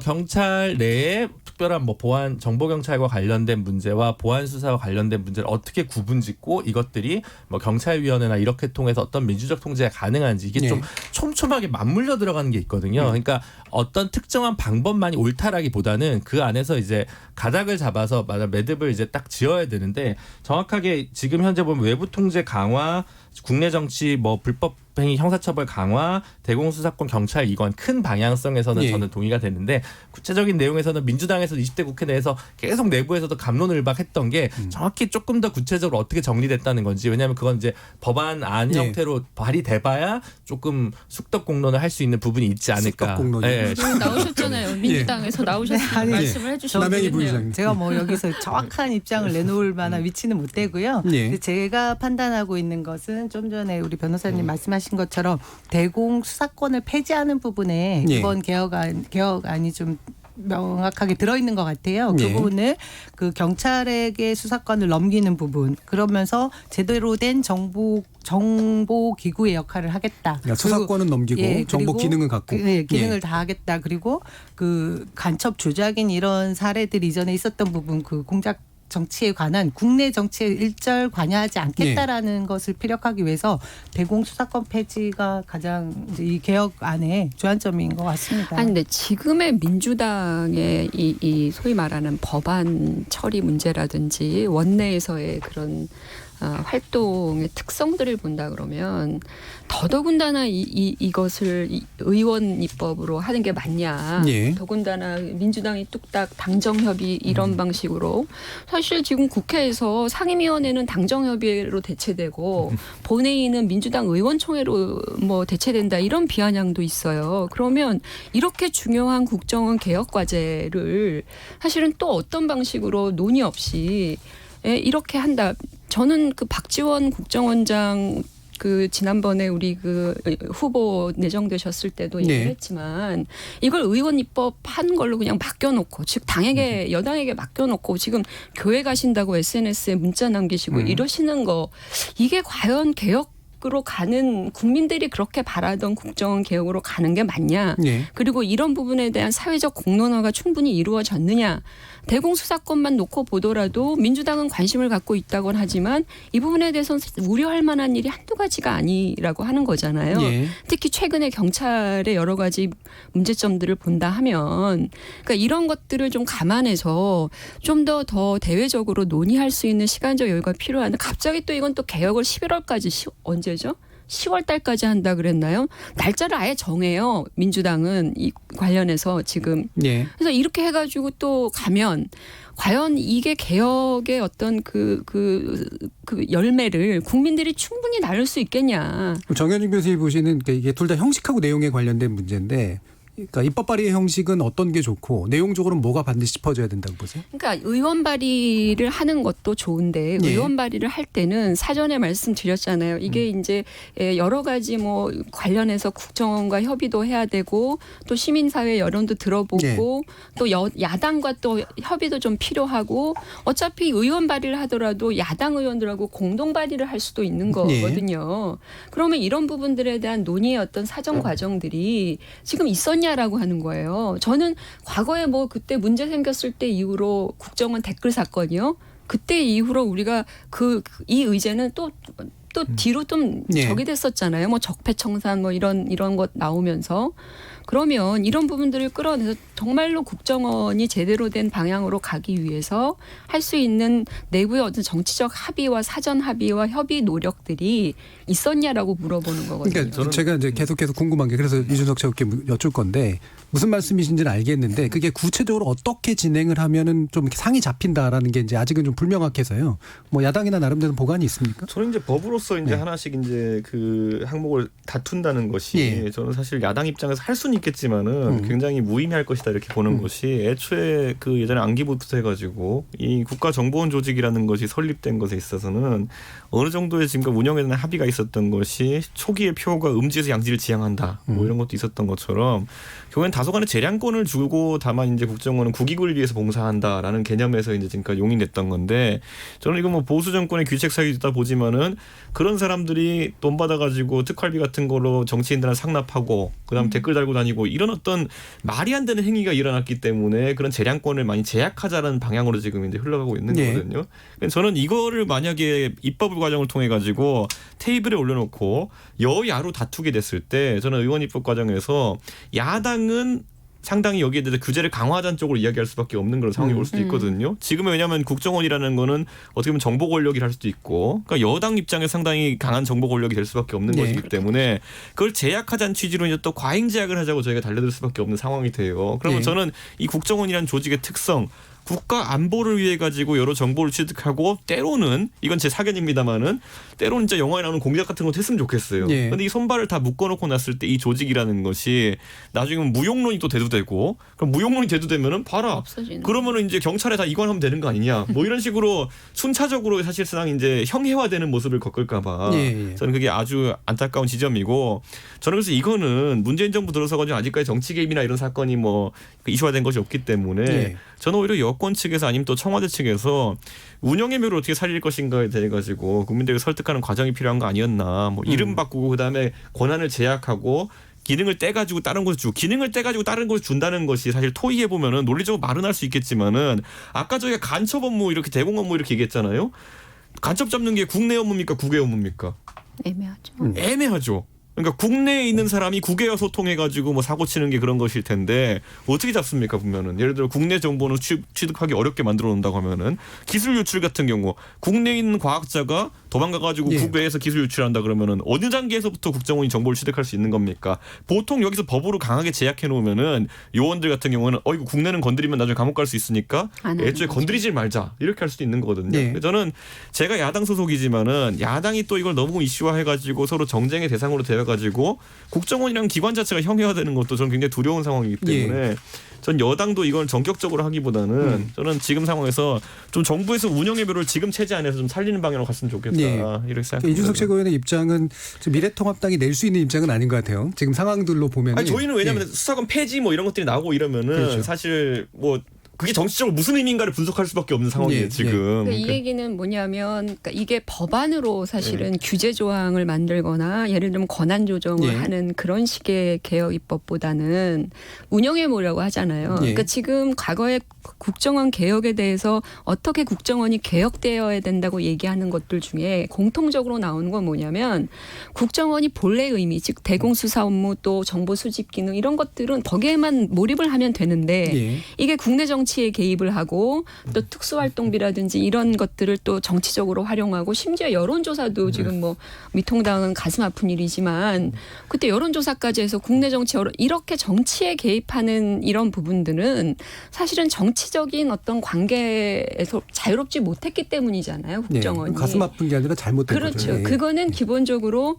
경찰 내에 특별한 뭐 보안 정보 경찰과 관련된 문제와 보안 수사와 관련된 문제를 어떻게 구분짓고 이것들이 뭐 경찰위원회나 이렇게 통해서 어떤 민주적 통제가 가능한지 이게 좀 촘촘하게 맞물려 들어가는 게 있거든요. 그러니까 어떤 특정한 방법만이 옳다라기보다는 그 안에서 이제 가닥을 잡아서 매듭을 이제 딱 지어야 되는데 정확하게 지금 현재 보면 외부 통제 강화, 국내 정치 뭐 불법 행위 형사처벌 강화, 대공수사권 경찰 이건 큰 방향성에서는 저는 동의가 되는데 구체적인 내용에서는 민주당에서 20대 국회 내에서 계속 내부에서도 갑론을박했던 게 정확히 조금 더 구체적으로 어떻게 정리됐다는 건지, 왜냐하면 그건 이제 법안 안 형태로 발의돼봐야 조금 숙덕 공론을 할 수 있는 부분이 있지 않을까. 숙덕 공론이. 나오셨잖아요. 민주당에서 나오셨으면 말씀을 해주시면 남양희 되겠네요. 부의장님. 제가 뭐 여기서 정확한 입장을 내놓을 만한 위치는 못 되고요. 예. 제가 판단하고 있는 것은 좀 전에 우리 변호사님 말씀하신 것처럼 대공 수사권을 폐지하는 부분에 예. 이번 개혁안이 좀 명확하게 들어있는 것 같아요. 예. 그 부분을 그 경찰에게 수사권을 넘기는 부분, 그러면서 제대로 된 정보 기구의 역할을 하겠다. 그러니까 수사권은 넘기고 정보 그리고 기능은 갖고. 기능을 다 하겠다. 그리고 그 간첩 조작인 이런 사례들이 이전에 있었던 부분, 그 공작 정치에 관한 국내 정치에 일절 관여하지 않겠다라는 것을 피력하기 위해서 대공수사권 폐지가 가장 이제 이 개혁 안에 주안점인 것 같습니다. 아니 근데 지금의 민주당의 이 소위 말하는 법안 처리 문제라든지 원내에서의 그런 활동의 특성들을 본다 그러면 더더군다나 이것을 의원 입법으로 하는 게 맞냐. 예. 더군다나 민주당이 뚝딱 당정협의 이런 방식으로 사실 지금 국회에서 상임위원회는 당정협의로 대체되고 본회의는 민주당 의원총회로 뭐 대체된다 이런 비아냥도 있어요. 그러면 이렇게 중요한 국정원 개혁 과제를 사실은 또 어떤 방식으로 논의 없이 이렇게 한다. 저는 그 박지원 국정원장 그 지난번에 우리 그 후보 내정되셨을 때도 네. 얘기했지만 이걸 의원 입법한 걸로 그냥 맡겨놓고 즉 당에게 여당에게 맡겨놓고 지금 교회 가신다고 SNS에 문자 남기시고 이러시는 거 이게 과연 개혁으로 가는 국민들이 그렇게 바라던 국정원 개혁으로 가는 게 맞냐. 네. 그리고 이런 부분에 대한 사회적 공론화가 충분히 이루어졌느냐. 대공수사권만 놓고 보더라도 민주당은 관심을 갖고 있다곤 하지만 이 부분에 대해서는 우려할 만한 일이 한두 가지가 아니라고 하는 거잖아요. 예. 특히 최근에 경찰의 여러 가지 문제점들을 본다 하면 그러니까 이런 것들을 좀 감안해서 좀 더 대외적으로 논의할 수 있는 시간적 여유가 필요한데 갑자기 또 이건 또 개혁을 11월까지 언제죠? 10월 달까지 한다 그랬나요? 날짜를 아예 정해요. 민주당은 이 관련해서 지금. 예. 그래서 이렇게 해가지고 또 가면 과연 이게 개혁의 어떤 그 열매를 국민들이 충분히 나눌 수 있겠냐. 정현준 교수님 보시는 이게 둘 다 형식하고 내용에 관련된 문제인데 그러니까 입법 발의의 형식은 어떤 게 좋고 내용적으로는 뭐가 반드시 짚어져야 된다고 보세요? 그러니까 의원 발의를 하는 것도 좋은데 예. 의원 발의를 할 때는 사전에 말씀드렸잖아요. 이게 이제 여러 가지 뭐 관련해서 국정원과 협의도 해야 되고 또 시민사회 여론도 들어보고 예. 또 야당과 또 협의도 좀 필요하고 어차피 의원 발의를 하더라도 야당 의원들하고 공동 발의를 할 수도 있는 거거든요. 그러면 이런 부분들에 대한 논의의 어떤 사전 과정들이 지금 있었냐라고 하는 거예요. 저는 과거에 뭐 그때 문제 생겼을 때 이후로 국정원 댓글 사건이요. 그때 이후로 우리가 이 의제는 또 뒤로 좀 예. 적이 됐었잖아요. 뭐 적폐청산 뭐 이런 것 나오면서 그러면 이런 부분들을 끌어내서 정말로 국정원이 제대로 된 방향으로 가기 위해서 할 수 있는 내부의 어떤 정치적 합의와 사전 합의와 협의 노력들이 있었냐라고 물어보는 거거든요. 그러니까 제가 이제 계속 궁금한 게 그래서 이준석 차관께 여쭐 건데 무슨 말씀이신지는 알겠는데 그게 구체적으로 어떻게 진행을 하면은 좀 상이 잡힌다라는 게 이제 아직은 좀 불명확해서요. 뭐 야당이나 나름대로 보관이 있습니까? 저는 이제 법으로서 이제 네. 하나씩 이제 그 항목을 다툰다는 것이 예. 저는 사실 야당 입장에서 할 수는 있겠지만은 굉장히 무의미할 것이다 이렇게 보는 것이 애초에 그 예전에 안기부부터 해가지고 이 국가정보원 조직이라는 것이 설립된 것에 있어서는 어느 정도의 지금까 운영에 대한 합의가 있었던 것이 초기의 표가 음지에서 양지를 지향한다 뭐 이런 것도 있었던 것처럼 결국엔 다소간의 재량권을 주고 다만 이제 국정원은 국익을 위해서 봉사한다라는 개념에서 이제 지금까지 용인됐던 건데 저는 이거 뭐 보수 정권의 귀책 사유다 보지만은 그런 사람들이 돈 받아가지고 특활비 같은 걸로 정치인들한테 상납하고 그다음 댓글 달고 다니고 이런 어떤 말이 안 되는 행위가 일어났기 때문에 그런 재량권을 많이 제약하자라는 방향으로 지금 이제 흘러가고 있는 네. 거거든요. 저는 이거를 만약에 입법 과정을 통해 가지고 테이블에 올려놓고 여야로 다투게 됐을 때 저는 의원 입법 과정에서 야당은 상당히 여기에 대해서 규제를 강화하자는 쪽으로 이야기할 수밖에 없는 그런 상황이 올 수도 있거든요. 지금은 왜냐하면 국정원이라는 거는 어떻게 보면 정보 권력이라 할 수도 있고 그러니까 여당 입장에 상당히 강한 정보 권력이 될 수밖에 없는 네. 것이기 때문에 그걸 제약하자는 취지로 이제 또 과잉 제약을 하자고 저희가 달려들 수밖에 없는 상황이 돼요. 그러면 네. 저는 이 국정원이라는 조직의 특성 국가 안보를 위해 가지고 여러 정보를 취득하고 때로는 이건 제 사견입니다만은 때로는 진짜 영화에 나오는 공작 같은 것도 했으면 좋겠어요. 예. 근데 이 손발을 다 묶어놓고 났을 때 이 조직이라는 것이 나중에 무용론이 또 대두되고 그럼 무용론이 대두되면은 봐라. 없어지는. 그러면은 이제 경찰에 다 이관하면 되는 거 아니냐. 뭐 이런 식으로 순차적으로 사실상 이제 형해화되는 모습을 겪을까봐 예. 저는 그게 아주 안타까운 지점이고 저는 그래서 이거는 문재인 정부 들어서가지고 아직까지 정치 개입이나 이런 사건이 뭐 이슈화된 것이 없기 때문에 예. 저는 오히려 여권 측에서 아니면 또 청와대 측에서 운영의 묘를 어떻게 살릴 것인가에 대해 가지고 국민들을 설득하는 과정이 필요한 거 아니었나. 뭐 이름 바꾸고 그다음에 권한을 제약하고 기능을 떼가지고 다른 곳에 주고 기능을 떼가지고 다른 곳에 준다는 것이 사실 토의해 보면은 논리적으로 말은 할 수 있겠지만은 아까 저희가 간첩 업무 이렇게 대공 업무 이렇게 얘기했잖아요. 간첩 잡는 게 국내 업무입니까 국외 업무입니까? 애매하죠. 애매하죠. 그러니까 국내에 있는 사람이 국외와 소통해가지고 뭐 사고 치는 게 그런 것일 텐데 어떻게 잡습니까 보면은 예를 들어 국내 정보는 취득하기 어렵게 만들어 놓는다고 하면은 기술 유출 같은 경우 국내에 있는 과학자가 도망가가지고 예. 국외에서 기술 유출한다 그러면은 어느 단계에서부터 국정원이 정보를 취득할 수 있는 겁니까? 보통 여기서 법으로 강하게 제약해 놓으면은 요원들 같은 경우는 이거 국내는 건드리면 나중에 감옥 갈 수 있으니까 안 하는 애초에 거죠. 건드리지 말자 이렇게 할 수도 있는 거거든요. 예. 저는 제가 야당 소속이지만은 야당이 또 이걸 너무 이슈화해가지고 서로 정쟁의 대상으로 되어가지고 국정원이랑 기관 자체가 형해화되는 것도 저는 굉장히 두려운 상황이기 때문에 전 여당도 이걸 전격적으로 하기보다는 저는 지금 상황에서 좀 정부에서 운영의 묘를 지금 체제 안에서 좀 살리는 방향으로 갔으면 좋겠다 예. 이렇게 생각합니다. 이준석 최고위원의 입장은 지금 미래통합당이 낼 수 있는 입장은 아닌 것 같아요. 지금 상황들로 보면 아니 저희는 왜냐하면 수사관 폐지 뭐 이런 것들이 나오고 이러면은 그렇죠. 사실 뭐 그게 정치적으로 무슨 의미인가를 분석할 수밖에 없는 상황이에요 예, 지금. 그러니까 이 얘기는 뭐냐면 그러니까 이게 법안으로 사실은 규제 조항을 만들거나 예를 들면 권한 조정을 예. 하는 그런 식의 개혁 입법보다는 운영해 보려고 하잖아요. 예. 그러니까 지금 과거에 국정원 개혁에 대해서 어떻게 국정원이 개혁되어야 된다고 얘기하는 것들 중에 공통적으로 나오는 건 뭐냐면 국정원이 본래 의미 즉 대공수사 업무 또 정보 수집 기능 이런 것들은 거기에만 몰입을 하면 되는데 예. 이게 국내 정치에 개입을 하고 또 특수활동비라든지 이런 것들을 또 정치적으로 활용하고 심지어 여론조사도 지금 뭐 미통당은 가슴 아픈 일이지만 그때 여론조사까지 해서 국내 정치 이렇게 정치에 개입하는 이런 부분들은 사실은 정치적인 어떤 관계에서 자유롭지 못했기 때문이잖아요. 국정원이. 가슴 아픈 게 아니라 잘못된 그렇죠. 거죠. 예. 그거는 기본적으로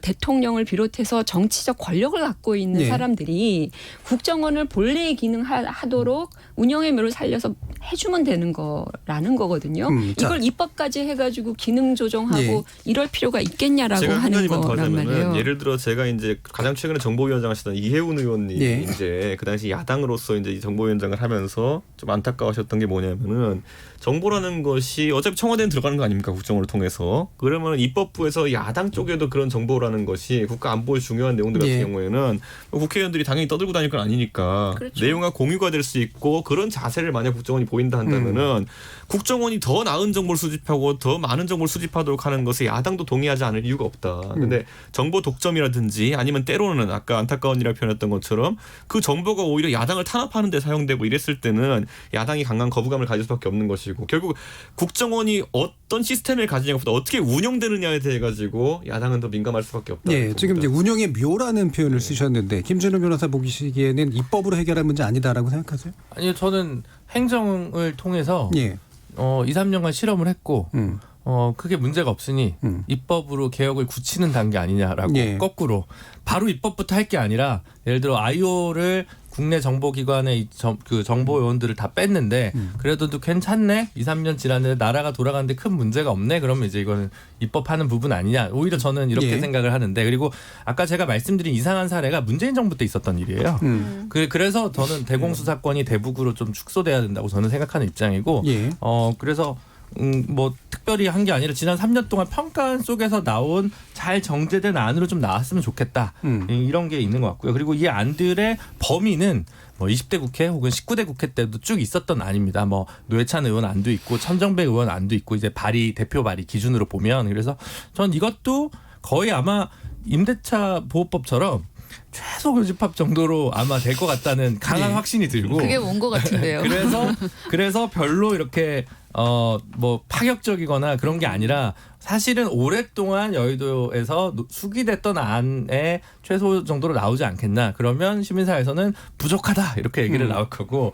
대통령을 비롯해서 정치적 권력을 갖고 있는 예. 사람들이 국정원을 본래의 기능하도록 운영의 묘를 살려서 해주면 되는 거라는 거거든요. 자. 이걸 입법까지 해가지고 기능 조정하고 예. 이럴 필요가 있겠냐라고 제가 한 하는 가지만 더 거란 하자면은 말이에요. 예를 들어 제가 이제 가장 최근에 정보위원장 하시던 이해운 의원님이 예. 이제 그 당시 야당으로서 이제 이 정보위원장을 하면서 좀 안타까워하셨던 게 뭐냐면은 정보라는 것이 어차피 청와대는 들어가는 거 아닙니까 국정원을 통해서 그러면 입법부에서 야당 쪽에도 그런 정보라는 것이 국가 안보에 중요한 내용들 같은 예. 경우에는 국회의원들이 당연히 떠들고 다닐 건 아니니까 그렇죠. 내용과 공유가 될 수 있고 그런 자세를 만약 국정원이 보인다 한다면은 국정원이 더 나은 정보를 수집하고 더 많은 정보를 수집하도록 하는 것에 야당도 동의하지 않을 이유가 없다. 근데 정보 독점이라든지 아니면 때로는 아까 안타까운 일이라 표현했던 것처럼 그 정보가 오히려 야당을 탄압하는 데 사용되고 이랬을 때는 야당이 강한 거부감을 가질 수밖에 없는 것이고 결국 국정원이 어떤 시스템을 가지냐보다 어떻게 운영되느냐에 대해 가지고 야당은 더 민감할 수밖에 없다. 예, 지금 이제 운영의 묘라는 표현을 쓰셨는데 김준호 변호사 보시기에는 입법으로 해결할 문제 아니다라고 생각하세요? 아니요, 저는 행정을 통해서 예. 2, 3년간 실험을 했고 음. 크게 문제가 없으니 음. 입법으로 개혁을 굳히는 단계 아니냐라고 예. 거꾸로 바로 입법부터 할 게 아니라 예를 들어 IO를 국내 정보기관의 그 정보 요원들을 다 뺐는데 그래도 또 괜찮네 2, 3년 지났는데 나라가 돌아가는데 큰 문제가 없네 그러면 이제 이거는 입법하는 부분 아니냐 오히려 저는 이렇게 예. 생각을 하는데 그리고 아까 제가 말씀드린 이상한 사례가 문재인 정부 때 있었던 일이에요. 그래서 저는 대공수사권이 대북으로 좀 축소돼야 된다고 저는 생각하는 입장이고 예. 그래서 뭐 특별히 한 게 아니라 지난 3년 동안 평가안 속에서 나온 잘 정제된 안으로 좀 나왔으면 좋겠다. 이런 게 있는 것 같고요. 그리고 이 안들의 범위는 뭐 20대 국회 혹은 19대 국회 때도 쭉 있었던 안입니다. 뭐 노회찬 의원 안도 있고 천정배 의원 안도 있고 이제 대표 발의 기준으로 보면 그래서 전 이것도 거의 아마 임대차 보호법처럼 최소 교집합 정도로 아마 될 것 같다는 강한 확신이 들고 그게 온 것 같은데요. 그래서 별로 이렇게 뭐 파격적이거나 그런 게 아니라 사실은 오랫동안 여의도에서 수기됐던 안에 최소 정도로 나오지 않겠나. 그러면 시민사회에서는 부족하다 이렇게 얘기를 나올 거고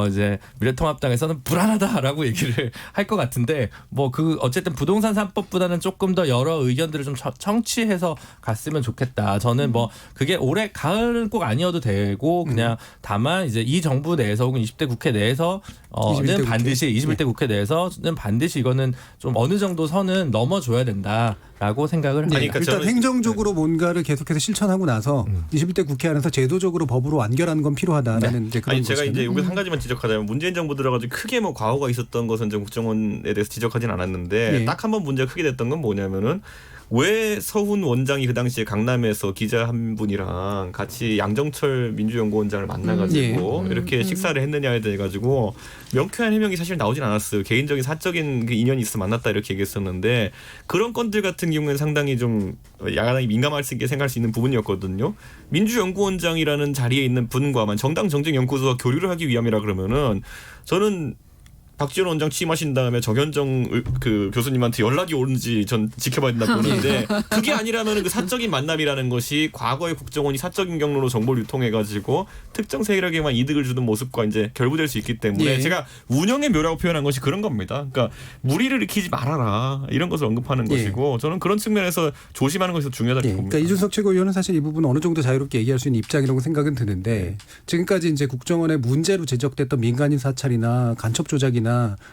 이제 미래통합당에서는 불안하다라고 얘기를 할 것 같은데 뭐 어쨌든 부동산 3법보다는 조금 더 여러 의견들을 좀 청취해서 갔으면 좋겠다. 저는 뭐 그게 올해 가을은 꼭 아니어도 되고 그냥 다만 이제 이 정부 내에서 혹은 20대 국회 내에서 21대 반드시 국회. 21대 국회 내에서는 반드시 이거는 좀 어느 정도 선은 넘어줘야 된다라고 생각을 합니다. 아니, 그러니까 일단 저는- 행정적으로 뭔가를 계속해서 실천하고 나서 21대 국회 안에서 제도적으로 법으로 완결하는 건 필요하다라는 이제 그런 아니 제가 것이잖아요. 이제 여기 한 가지만 지적하자면 문재인 정부 들어가지고 크게 뭐 과오가 있었던 것은 이제 국정원에 대해서 지적하진 않았는데 예. 딱 한 번 문제가 크게 됐던 건 뭐냐면은 왜 서훈 원장이 그 당시에 강남에서 기자 한 분이랑 같이 양정철 민주연구원장을 만나가지고 이렇게 식사를 했느냐에 대해 가지고 명쾌한 해명이 사실 나오진 않았어요. 개인적인 사적인 그 인연이 있어 만났다 이렇게 얘기했었는데 그런 건들 같은 경우에는 상당히 좀 야당이 민감할 수 있게 생각할 수 있는 부분이었거든요. 민주연구원장이라는 자리에 있는 분과만 정당 정책연구소와 교류를 하기 위함이라 그러면은 저는 박지원 원장 취임하신 다음에 정현정 그 교수님한테 연락이 오는지 전 지켜봐야 된다 보는데 그게 아니라면 그 사적인 만남이라는 것이 과거의 국정원이 사적인 경로로 정보를 유통해가지고 특정 세력에만 이득을 주는 모습과 이제 결부될 수 있기 때문에 예. 제가 운영의 묘라고 표현한 것이 그런 겁니다. 그러니까 무리를 일으키지 말아라 이런 것을 언급하는 예. 것이고 저는 그런 측면에서 조심하는 것이 더 중요하다고 예, 봅니다. 그러니까 이준석 최고위원은 사실 이 부분 어느 정도 자유롭게 얘기할 수 있는 입장이라고 생각은 드는데 지금까지 이제 국정원의 문제로 지적됐던 민간인 사찰이나 간첩 조작이나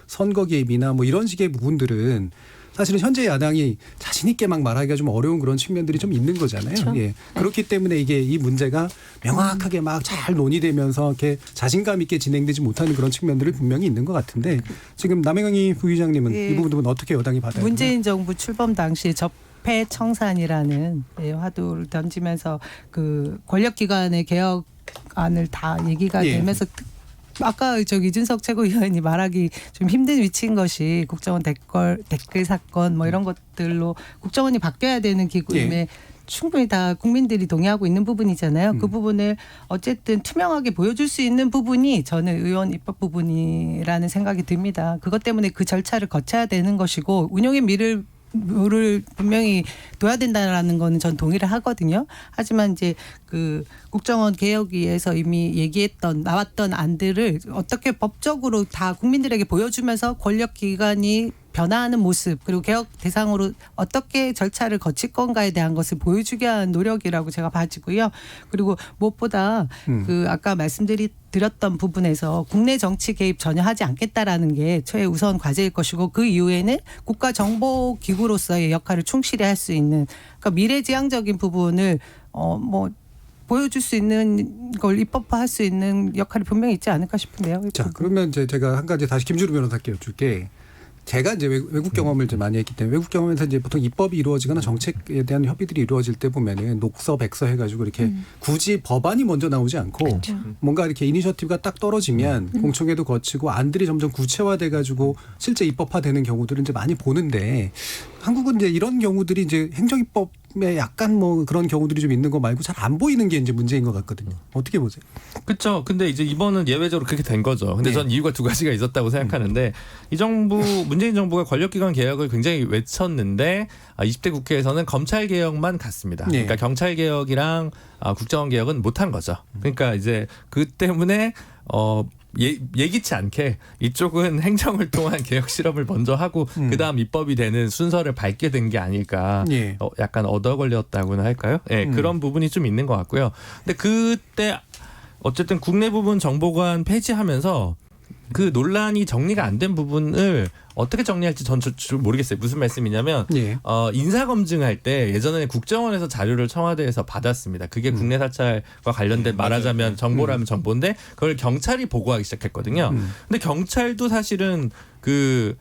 선거 개입이나 뭐 이런 식의 부분들은 사실은 현재 야당이 자신 있게 막 말하기가 좀 어려운 그런 측면들이 좀 있는 거잖아요. 그렇죠. 예. 그렇기 때문에 이게 이 문제가 명확하게 막 잘 논의되면서 이렇게 자신감 있게 진행되지 못하는 그런 측면들이 분명히 있는 것 같은데 지금 남해강희 부의장님은 예. 이 부분은 어떻게 여당이 받아요? 문재인 정부 출범 당시 적폐 청산이라는 화두를 던지면서 그 권력기관의 개혁안을 다 얘기가 예. 되면서 아까 이준석 최고위원이 말하기 좀 힘든 위치인 것이 국정원 댓글 사건 뭐 이런 것들로 국정원이 바뀌어야 되는 기구임에 예. 충분히 다 국민들이 동의하고 있는 부분이잖아요. 그 부분을 어쨌든 투명하게 보여줄 수 있는 부분이 저는 의원 입법 부분이라는 생각이 듭니다. 그것 때문에 그 절차를 거쳐야 되는 것이고 운영의 미를 분명히 둬야 된다라는 거는 전 동의를 하거든요. 하지만 이제 그 국정원 개혁위에서 이미 나왔던 안들을 어떻게 법적으로 다 국민들에게 보여주면서 권력기관이 변화하는 모습 그리고 개혁 대상으로 어떻게 절차를 거칠 건가에 대한 것을 보여주기 위한 노력이라고 제가 봐지고요. 그리고 무엇보다 그 아까 말씀드렸던 부분에서 국내 정치 개입 전혀 하지 않겠다라는 게 최우선 과제일 것이고 그 이후에는 국가정보기구로서의 역할을 충실히 할 수 있는 그러니까 미래지향적인 부분을 보여줄 수 있는 걸 입법화할 수 있는 역할이 분명히 있지 않을까 싶은데요. 자, 그러면 이제 제가 한 가지 다시 김주루 변호사께 여쭐게. 제가 이제 외국 경험을 좀 많이 했기 때문에 외국 경험에서 이제 보통 입법이 이루어지거나 정책에 대한 협의들이 이루어질 때 보면은 녹서 백서 해가지고 이렇게 굳이 법안이 먼저 나오지 않고 뭔가 이렇게 이니셔티브가 딱 떨어지면 공청회도 거치고 안들이 점점 구체화돼가지고 실제 입법화되는 경우들은 이제 많이 보는데 한국은 이제 이런 경우들이 이제 행정입법에 약간 뭐 그런 경우들이 좀 있는 거 말고 잘 안 보이는 게 이제 문제인 것 같거든요. 어떻게 보세요? 그렇죠. 근데 이제 이번은 예외적으로 그렇게 된 거죠. 근데 네. 전 이유가 두 가지가 있었다고 생각하는데 이 정부 문재인 정부가 권력기관 개혁을 굉장히 외쳤는데 20대 국회에서는 검찰 개혁만 갔습니다. 네. 그러니까 경찰 개혁이랑 국정원 개혁은 못한 거죠. 그러니까 이제 그 때문에 예기치 않게 이쪽은 행정을 통한 개혁 실험을 먼저 하고 그다음 입법이 되는 순서를 밟게 된 게 아닐까. 예. 약간 얻어 걸렸다고나 할까요? 네, 그런 부분이 좀 있는 것 같고요. 근데 그때 어쨌든 국내 부분 정보관 폐지하면서 그 논란이 정리가 안 된 부분을 어떻게 정리할지 전 모르겠어요. 무슨 말씀이냐면 예. 인사검증할 때 예전에 국정원에서 자료를 청와대에서 받았습니다. 그게 국내 사찰과 관련된 말하자면 정보라면 정보인데 그걸 경찰이 보고하기 시작했거든요. 근데 경찰도 사실은 그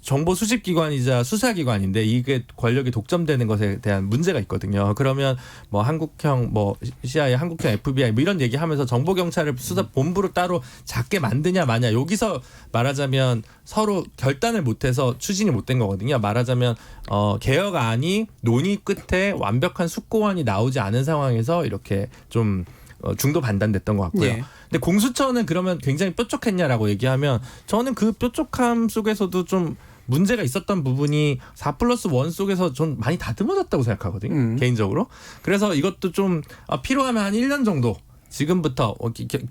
정보 수집기관이자 수사기관인데 이게 권력이 독점되는 것에 대한 문제가 있거든요. 그러면 뭐 한국형 뭐 CIA, 한국형 FBI 뭐 이런 얘기하면서 정보경찰을 수사 본부로 따로 작게 만드냐 마냐 여기서 말하자면 서로 결단을 못해서 추진이 못된 거거든요. 말하자면 개혁안이 논의 끝에 완벽한 숙고안이 나오지 않은 상황에서 이렇게 좀 중도 반단됐던 것 같고요. 예. 근데 공수처는 그러면 굉장히 뾰족했냐라고 얘기하면 저는 그 뾰족함 속에서도 좀 문제가 있었던 부분이 4+1 속에서 좀 많이 다듬어졌다고 생각하거든요. 개인적으로. 그래서 이것도 좀 필요하면 한 1년 정도 지금부터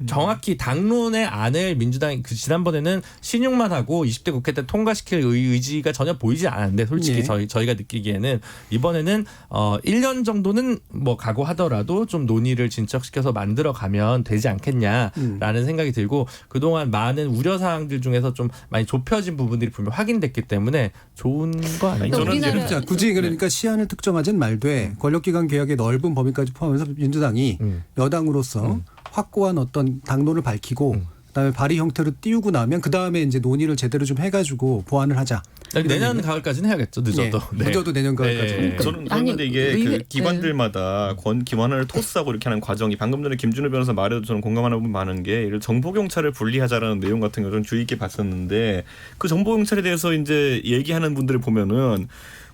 정확히 당론의 안을 민주당이 지난번에는 신용만 하고 20대 국회 때 통과시킬 의지가 전혀 보이지 않았는데 솔직히 예. 저희가 느끼기에는 이번에는 1년 정도는 뭐 각오하더라도 좀 논의를 진척시켜서 만들어가면 되지 않겠냐라는 생각이 들고 그동안 많은 우려사항들 중에서 좀 많이 좁혀진 부분들이 분명 확인됐기 때문에 좋은 거 아닌가. 저는 우리나라- 자, 굳이 그러니까 시한을 특정하진 말되 권력기관 개혁의 넓은 범위까지 포함해서 민주당이 여당으로서 확고한 어떤 당론을 밝히고 그다음에 발의 형태로 띄우고 나면 그 다음에 이제 논의를 제대로 좀 해가지고 보완을 하자. 내년 가을까지는 해야겠죠. 늦어도. 네. 늦어도 내년 가을까지. 네. 저는 아니, 그런데 이게 의회- 그 기관들마다 기관을 토스하고 이렇게 하는 과정이 방금 전에 김준우 변호사 말에도 저는 공감하는 부분 많은 게 예를 정보 경찰을 분리하자라는 내용 같은 거 좀 주의 있게 봤었는데 그 정보 경찰에 대해서 이제 얘기하는 분들을 보면은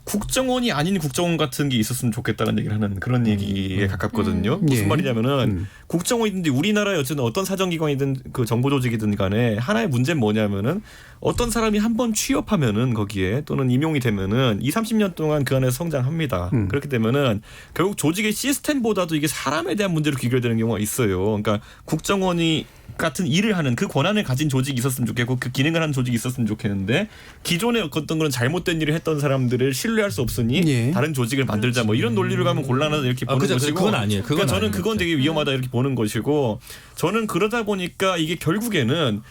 국정원이 아닌 국정원 같은 게 있었으면 좋겠다는 얘기를 하는 그런 얘기에 가깝거든요. 무슨 예. 말이냐면은 국정원이든지 우리나라의 어떤 사정기관이든 그 정보 조직이든 간에 하나의 문제는 뭐냐면은 어떤 사람이 한번 취업하면은 거기에 또는 임용이 되면은 20-30년 동안 그 안에서 성장합니다. 그렇게 되면은 결국 조직의 시스템보다도 이게 사람에 대한 문제로 귀결되는 경우가 있어요. 그러니까 국정원이 같은 일을 하는 그 권한을 가진 조직이 있었으면 좋겠고 그 기능을 하는 조직이 있었으면 좋겠는데 기존에 어떤 그런 잘못된 일을 했던 사람들을 신뢰할 수 없으니 예. 다른 조직을 만들자 뭐 이런 논리를 가면 곤란하다 이렇게 보는 그죠. 것이고 그건 아니에요. 그건 그러니까 저는 아니에요. 그건 되게 위험하다 이렇게 보는 것이고 저는 그러다 보니까 이게 결국에는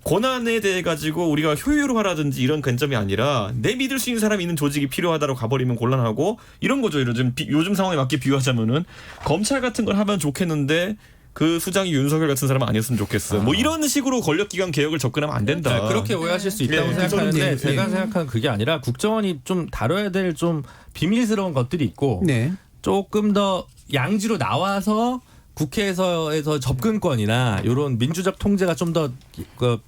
권한에 대해 가지고 우리가 효율화라든지 이런 관점이 아니라 내 믿을 수 있는 사람이 있는 조직이 필요하다고 가버리면 곤란하고 이런 거죠. 요즘 상황에 맞게 비유하자면은 검찰 같은 걸 하면 좋겠는데 그 수장이 윤석열 같은 사람은 아니었으면 좋겠어. 뭐 이런 식으로 권력기관 개혁을 접근하면 안 된다. 네, 그렇게 오해하실 수 있다고 네, 생각하는데 네, 제가 네. 생각하는 그게 아니라 국정원이 좀 다뤄야 될 좀 비밀스러운 것들이 있고 네. 조금 더 양지로 나와서 국회에서 접근권이나 이런 민주적 통제가 좀 더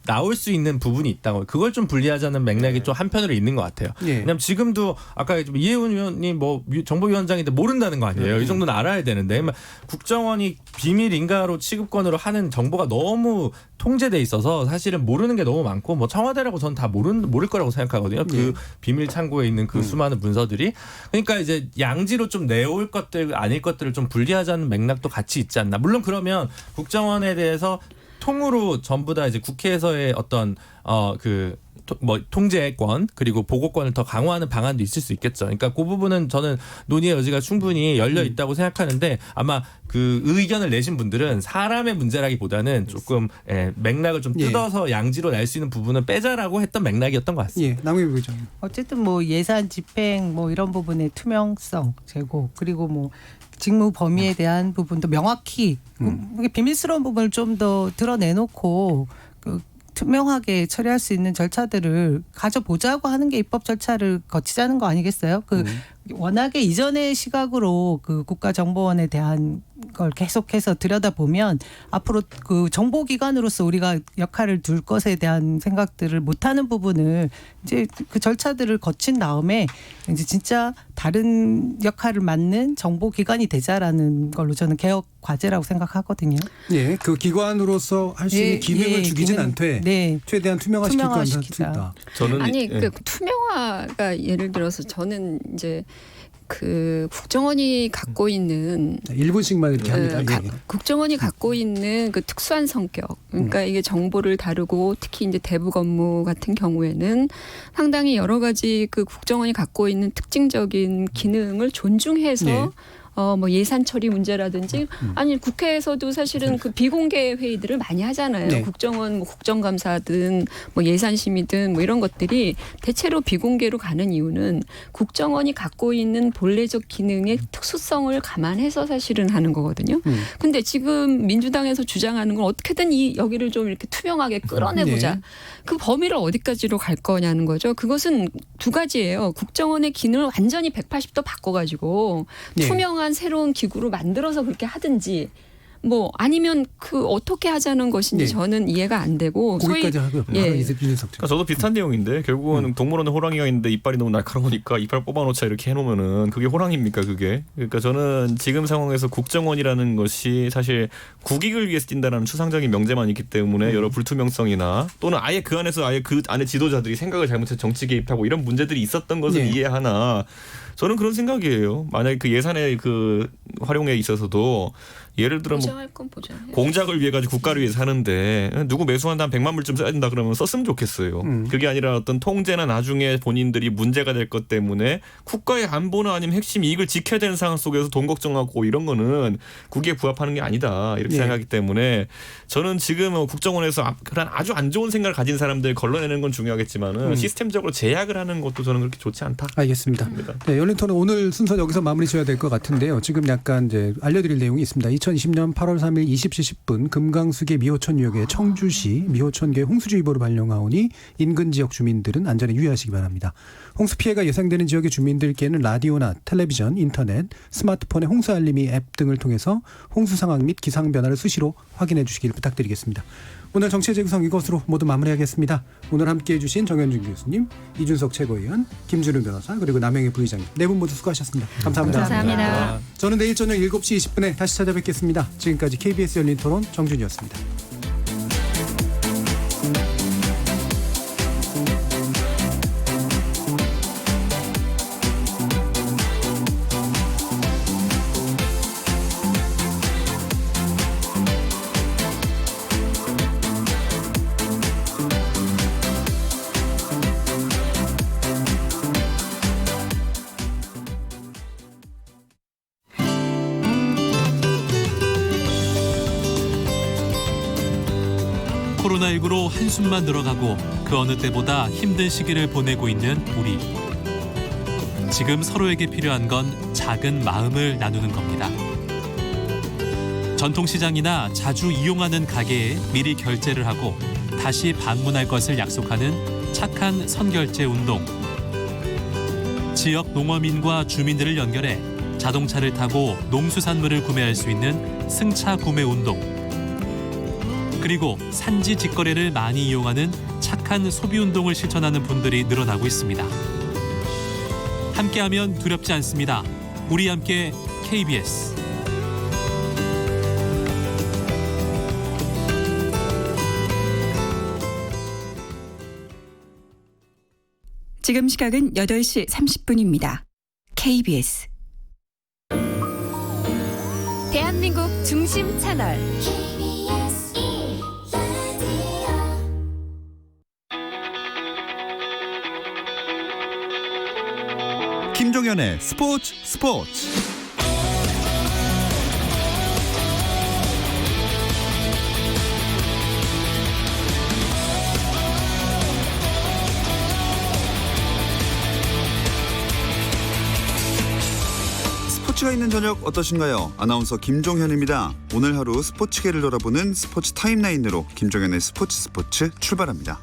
나올 수 있는 부분이 있다고 그걸 좀 분리하자는 맥락이 좀 한편으로 있는 것 같아요. 예. 왜냐하면 지금도 아까 이해훈 의원님 뭐 정보위원장인데 모른다는 거 아니에요. 이 정도는 알아야 되는데 국정원이 비밀 인가로 취급권으로 하는 정보가 너무 통제돼 있어서 사실은 모르는 게 너무 많고 뭐 청와대라고 저는 다 모를 거라고 생각하거든요. 그 비밀 창고에 있는 그 수많은 문서들이 그러니까 이제 양지로 좀 내올 것들 아닐 것들을 좀 분리하자는 맥락도 같이 있지 않나. 물론 그러면 국정원에 대해서 통으로 전부 다 이제 국회에서의 어떤 통제권 그리고 보고권을 더 강화하는 방안도 있을 수 있겠죠. 그러니까 그 부분은 저는 논의의 여지가 충분히 열려 있다고 생각하는데 아마 그 의견을 내신 분들은 사람의 문제라기보다는 조금 맥락을 좀 뜯어서 양지로 낼 수 있는 부분은 빼자라고 했던 맥락이었던 것 같습니다. 예, 남규 부장님. 어쨌든 뭐 예산 집행 뭐 이런 부분의 투명성 제고 그리고 뭐 직무 범위에 대한 부분도 명확히 비밀스러운 부분을 좀 더 드러내놓고 투명하게 처리할 수 있는 절차들을 가져보자고 하는 게 입법 절차를 거치자는 거 아니겠어요? 워낙에 이전의 시각으로 그 국가정보원에 대한 걸 계속해서 들여다보면 앞으로 그 정보기관으로서 우리가 역할을 둘 것에 대한 생각들을 못하는 부분을 이제 그 절차들을 거친 다음에 이제 진짜 다른 역할을 맡는 정보기관이 되자라는 걸로 저는 개혁 과제라고 생각하거든요. 예, 그 기관으로서 할 수 있는 기능을 죽이진 기능. 않되 네. 최대한 투명화시킬 수 투명화시키자. 있다. 저는 아니 예. 그 투명화가 예를 들어서 저는 이제 그 국정원이 갖고 있는 1분씩만 이렇게 합니다. 예. 국정원이 갖고 있는 그 특수한 성격, 그러니까 이게 정보를 다루고 특히 이제 대북 업무 같은 경우에는 상당히 여러 가지 그 국정원이 갖고 있는 특징적인 기능을 존중해서 네. 뭐 예산 처리 문제라든지 아니 국회에서도 사실은 그 비공개 회의들을 많이 하잖아요. 네. 국정원 뭐 국정감사든 뭐 예산심의든 뭐 이런 것들이 대체로 비공개로 가는 이유는 국정원이 갖고 있는 본래적 기능의 특수성을 감안해서 사실은 하는 거거든요. 근데 지금 민주당에서 주장하는 건 어떻게든 이 여기를 좀 이렇게 투명하게 끌어내보자. 네. 그 범위를 어디까지로 갈 거냐는 거죠. 그것은 두 가지예요. 국정원의 기능을 완전히 180도 바꿔가지고 네. 투명한 새로운 기구로 만들어서 그렇게 하든지 뭐 아니면 그 어떻게 하자는 것인지 네. 저는 이해가 안 되고 거기까지 하고요. 예. 이준석 그러니까 저도 비슷한 내용인데 결국은 동물원에 호랑이가 있는데 이빨이 너무 날카로우니까 이빨 뽑아놓자 이렇게 해놓으면은 그게 호랑이입니까 그게? 그러니까 저는 지금 상황에서 국정원이라는 것이 사실 국익을 위해서 뛴다는 추상적인 명제만 있기 때문에 여러 불투명성이나 또는 아예 그 안에서 아예 그 안에 지도자들이 생각을 잘못해서 정치 개입하고 이런 문제들이 있었던 것을 네. 이해하나 저는 그런 생각이에요. 만약에 그 예산의 그 활용에 있어서도 예를 들어 뭐 보장할 건 보장해. 공작을 위해 가지고 국가를 위해서 하는데 누구 매수한다 한 100만 불쯤 써야 된다 그러면 썼으면 좋겠어요. 그게 아니라 어떤 통제나 나중에 본인들이 문제가 될 것 때문에 국가의 안보나 아니면 핵심 이익을 지켜야 되는 상황 속에서 돈 걱정하고 이런 거는 국익에 부합하는 게 아니다 이렇게 예. 생각하기 때문에 저는 지금 국정원에서 그런 아주 안 좋은 생각을 가진 사람들 걸러내는 건 중요하겠지만은 시스템적으로 제약을 하는 것도 저는 그렇게 좋지 않다. 알겠습니다. 합니다. 네, 열린 토론 오늘 순서 여기서 마무리 지어야 될 것 같은데요. 지금 약간 이제 알려드릴 내용이 있습니다. 2020년 8월 3일 20시 10분 금강수계 미호천유역의 청주시 미호천계 홍수주의보를 발령하오니 인근 지역 주민들은 안전에 유의하시기 바랍니다. 홍수 피해가 예상되는 지역의 주민들께는 라디오나 텔레비전, 인터넷, 스마트폰의 홍수 알림이 앱 등을 통해서 홍수 상황 및 기상 변화를 수시로 확인해 주시길 부탁드리겠습니다. 오늘 정치의 재구성 이것으로 모두 마무리하겠습니다. 오늘 함께해 주신 정현준 교수님, 이준석 최고위원, 김준우 변호사 그리고 남영희 부의장님 네 분 모두 수고하셨습니다. 감사합니다. 감사합니다. 저는 내일 저녁 7시 20분에 다시 찾아뵙겠습니다. 지금까지 KBS 열린 토론 정준이었습니다. 코로나19로 한숨만 늘어가고 그 어느 때보다 힘든 시기를 보내고 있는 우리. 지금 서로에게 필요한 건 작은 마음을 나누는 겁니다. 전통시장이나 자주 이용하는 가게에 미리 결제를 하고 다시 방문할 것을 약속하는 착한 선결제 운동. 지역 농어민과 주민들을 연결해 자동차를 타고 농수산물을 구매할 수 있는 승차 구매 운동. 그리고 산지 직거래를 많이 이용하는 착한 소비 운동을 실천하는 분들이 늘어나고 있습니다. 함께하면 두렵지 않습니다. 우리 함께 KBS. 지금 시각은 8시 30분입니다. KBS 대한민국 중심 채널 김종현의 스포츠. 스포츠가 있는 저녁 어떠신가요? 아나운서 김종현입니다. 오늘 하루 스포츠계를 돌아보는 스포츠 타임라인으로 김종현의 스포츠 출발합니다.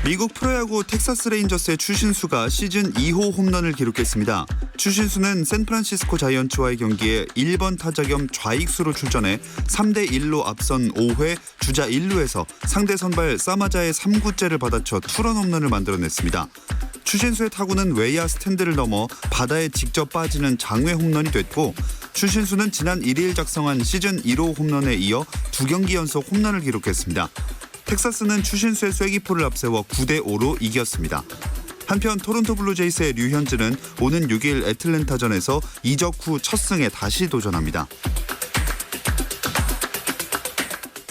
미국 프로야구 텍사스 레인저스의 추신수가 시즌 2호 홈런을 기록했습니다. 추신수는 샌프란시스코 자이언츠와의 경기에 1번 타자 겸 좌익수로 출전해 3대1로 앞선 5회 주자 1루에서 상대 선발 사마자의 3구째를 받아쳐 투런 홈런을 만들어냈습니다. 추신수의 타구는 외야 스탠드를 넘어 바다에 직접 빠지는 장외 홈런이 됐고, 추신수는 지난 1일 작성한 시즌 1호 홈런에 이어 2경기 연속 홈런을 기록했습니다. 텍사스는 추신수의 쐐기포를 앞세워 9대5로 이겼습니다. 한편 토론토 블루제이스의 류현진은 오는 6일 애틀랜타전에서 이적 후 첫 승에 다시 도전합니다.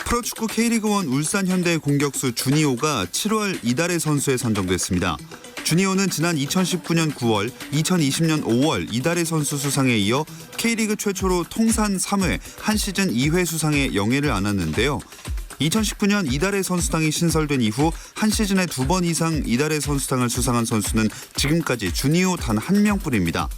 프로축구 K리그1 울산현대의 공격수 준이호가 7월 이달의 선수에 선정됐습니다. 준이호는 지난 2019년 9월, 2020년 5월 이달의 선수 수상에 이어 K리그 최초로 통산 3회, 한 시즌 2회 수상에 영예를 안았는데요. 2019년 이달의 선수당이 신설된 이후 한 시즌에 2번 이상 이달의 선수당을 수상한 선수는 지금까지 준이호 단 한 명뿐입니다.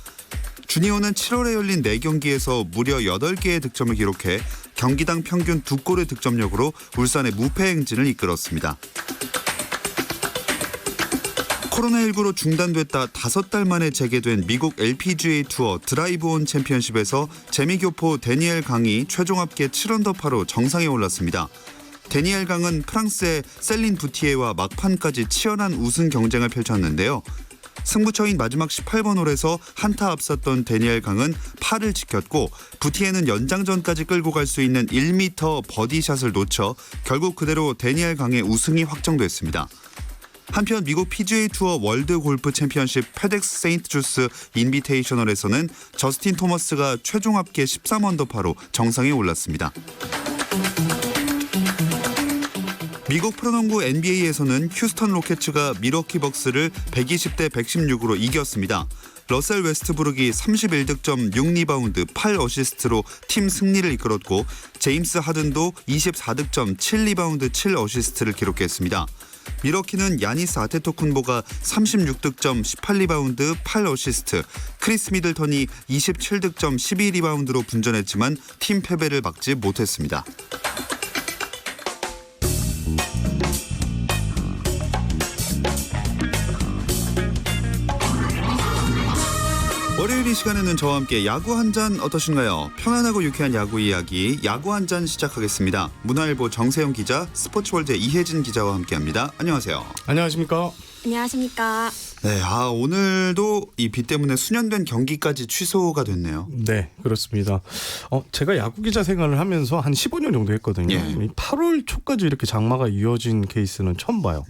준이호는 7월에 열린 4경기에서 무려 8개의 득점을 기록해 경기당 평균 2골의 득점력으로 울산의 무패 행진을 이끌었습니다. 코로나19로 중단됐다 5달 만에 재개된 미국 LPGA 투어 드라이브온 챔피언십에서 재미교포 데니엘 강이 최종 합계 7언더파로 정상에 올랐습니다. 데니엘 강은 프랑스의 셀린 부티에와 막판까지 치열한 우승 경쟁을 펼쳤는데요. 승부처인 마지막 18번 홀에서 한타 앞섰던 데니엘 강은 파를 지켰고, 부티에는 연장전까지 끌고 갈 수 있는 1m 버디샷을 놓쳐 결국 그대로 데니엘 강의 우승이 확정됐습니다. 한편 미국 PGA 투어 월드 골프 챔피언십 페덱스 세인트 주스 인비테이셔널에서는 저스틴 토머스가 최종 합계 13언더파로 정상에 올랐습니다. 미국 프로농구 NBA에서는 휴스턴 로켓츠가 밀워키 벅스를 120대 116으로 이겼습니다. 러셀 웨스트브룩이 31득점 6리바운드 8어시스트로 팀 승리를 이끌었고 제임스 하든도 24득점 7리바운드 7어시스트를 기록했습니다. 밀워키는 야니스 아테토쿤보가 36득점 18리바운드 8어시스트, 크리스 미들턴이 27득점 12리바운드로 분전했지만 팀 패배를 막지 못했습니다. 월요일 이 시간에는 저와 함께 야구 한 잔 어떠신가요? 편안하고 유쾌한 야구 이야기 야구 한 잔 시작하겠습니다. 문화일보 정세영 기자, 스포츠월드 이혜진 기자와 함께합니다. 안녕하세요. 안녕하십니까? 안녕하십니까. 네, 오늘도 이 비 때문에 수년된 경기까지 취소가 됐네요. 네, 그렇습니다. 제가 야구 기자 생활을 하면서 한 15년 정도 했거든요. 예. 8월 초까지 이렇게 장마가 이어진 케이스는 처음 봐요.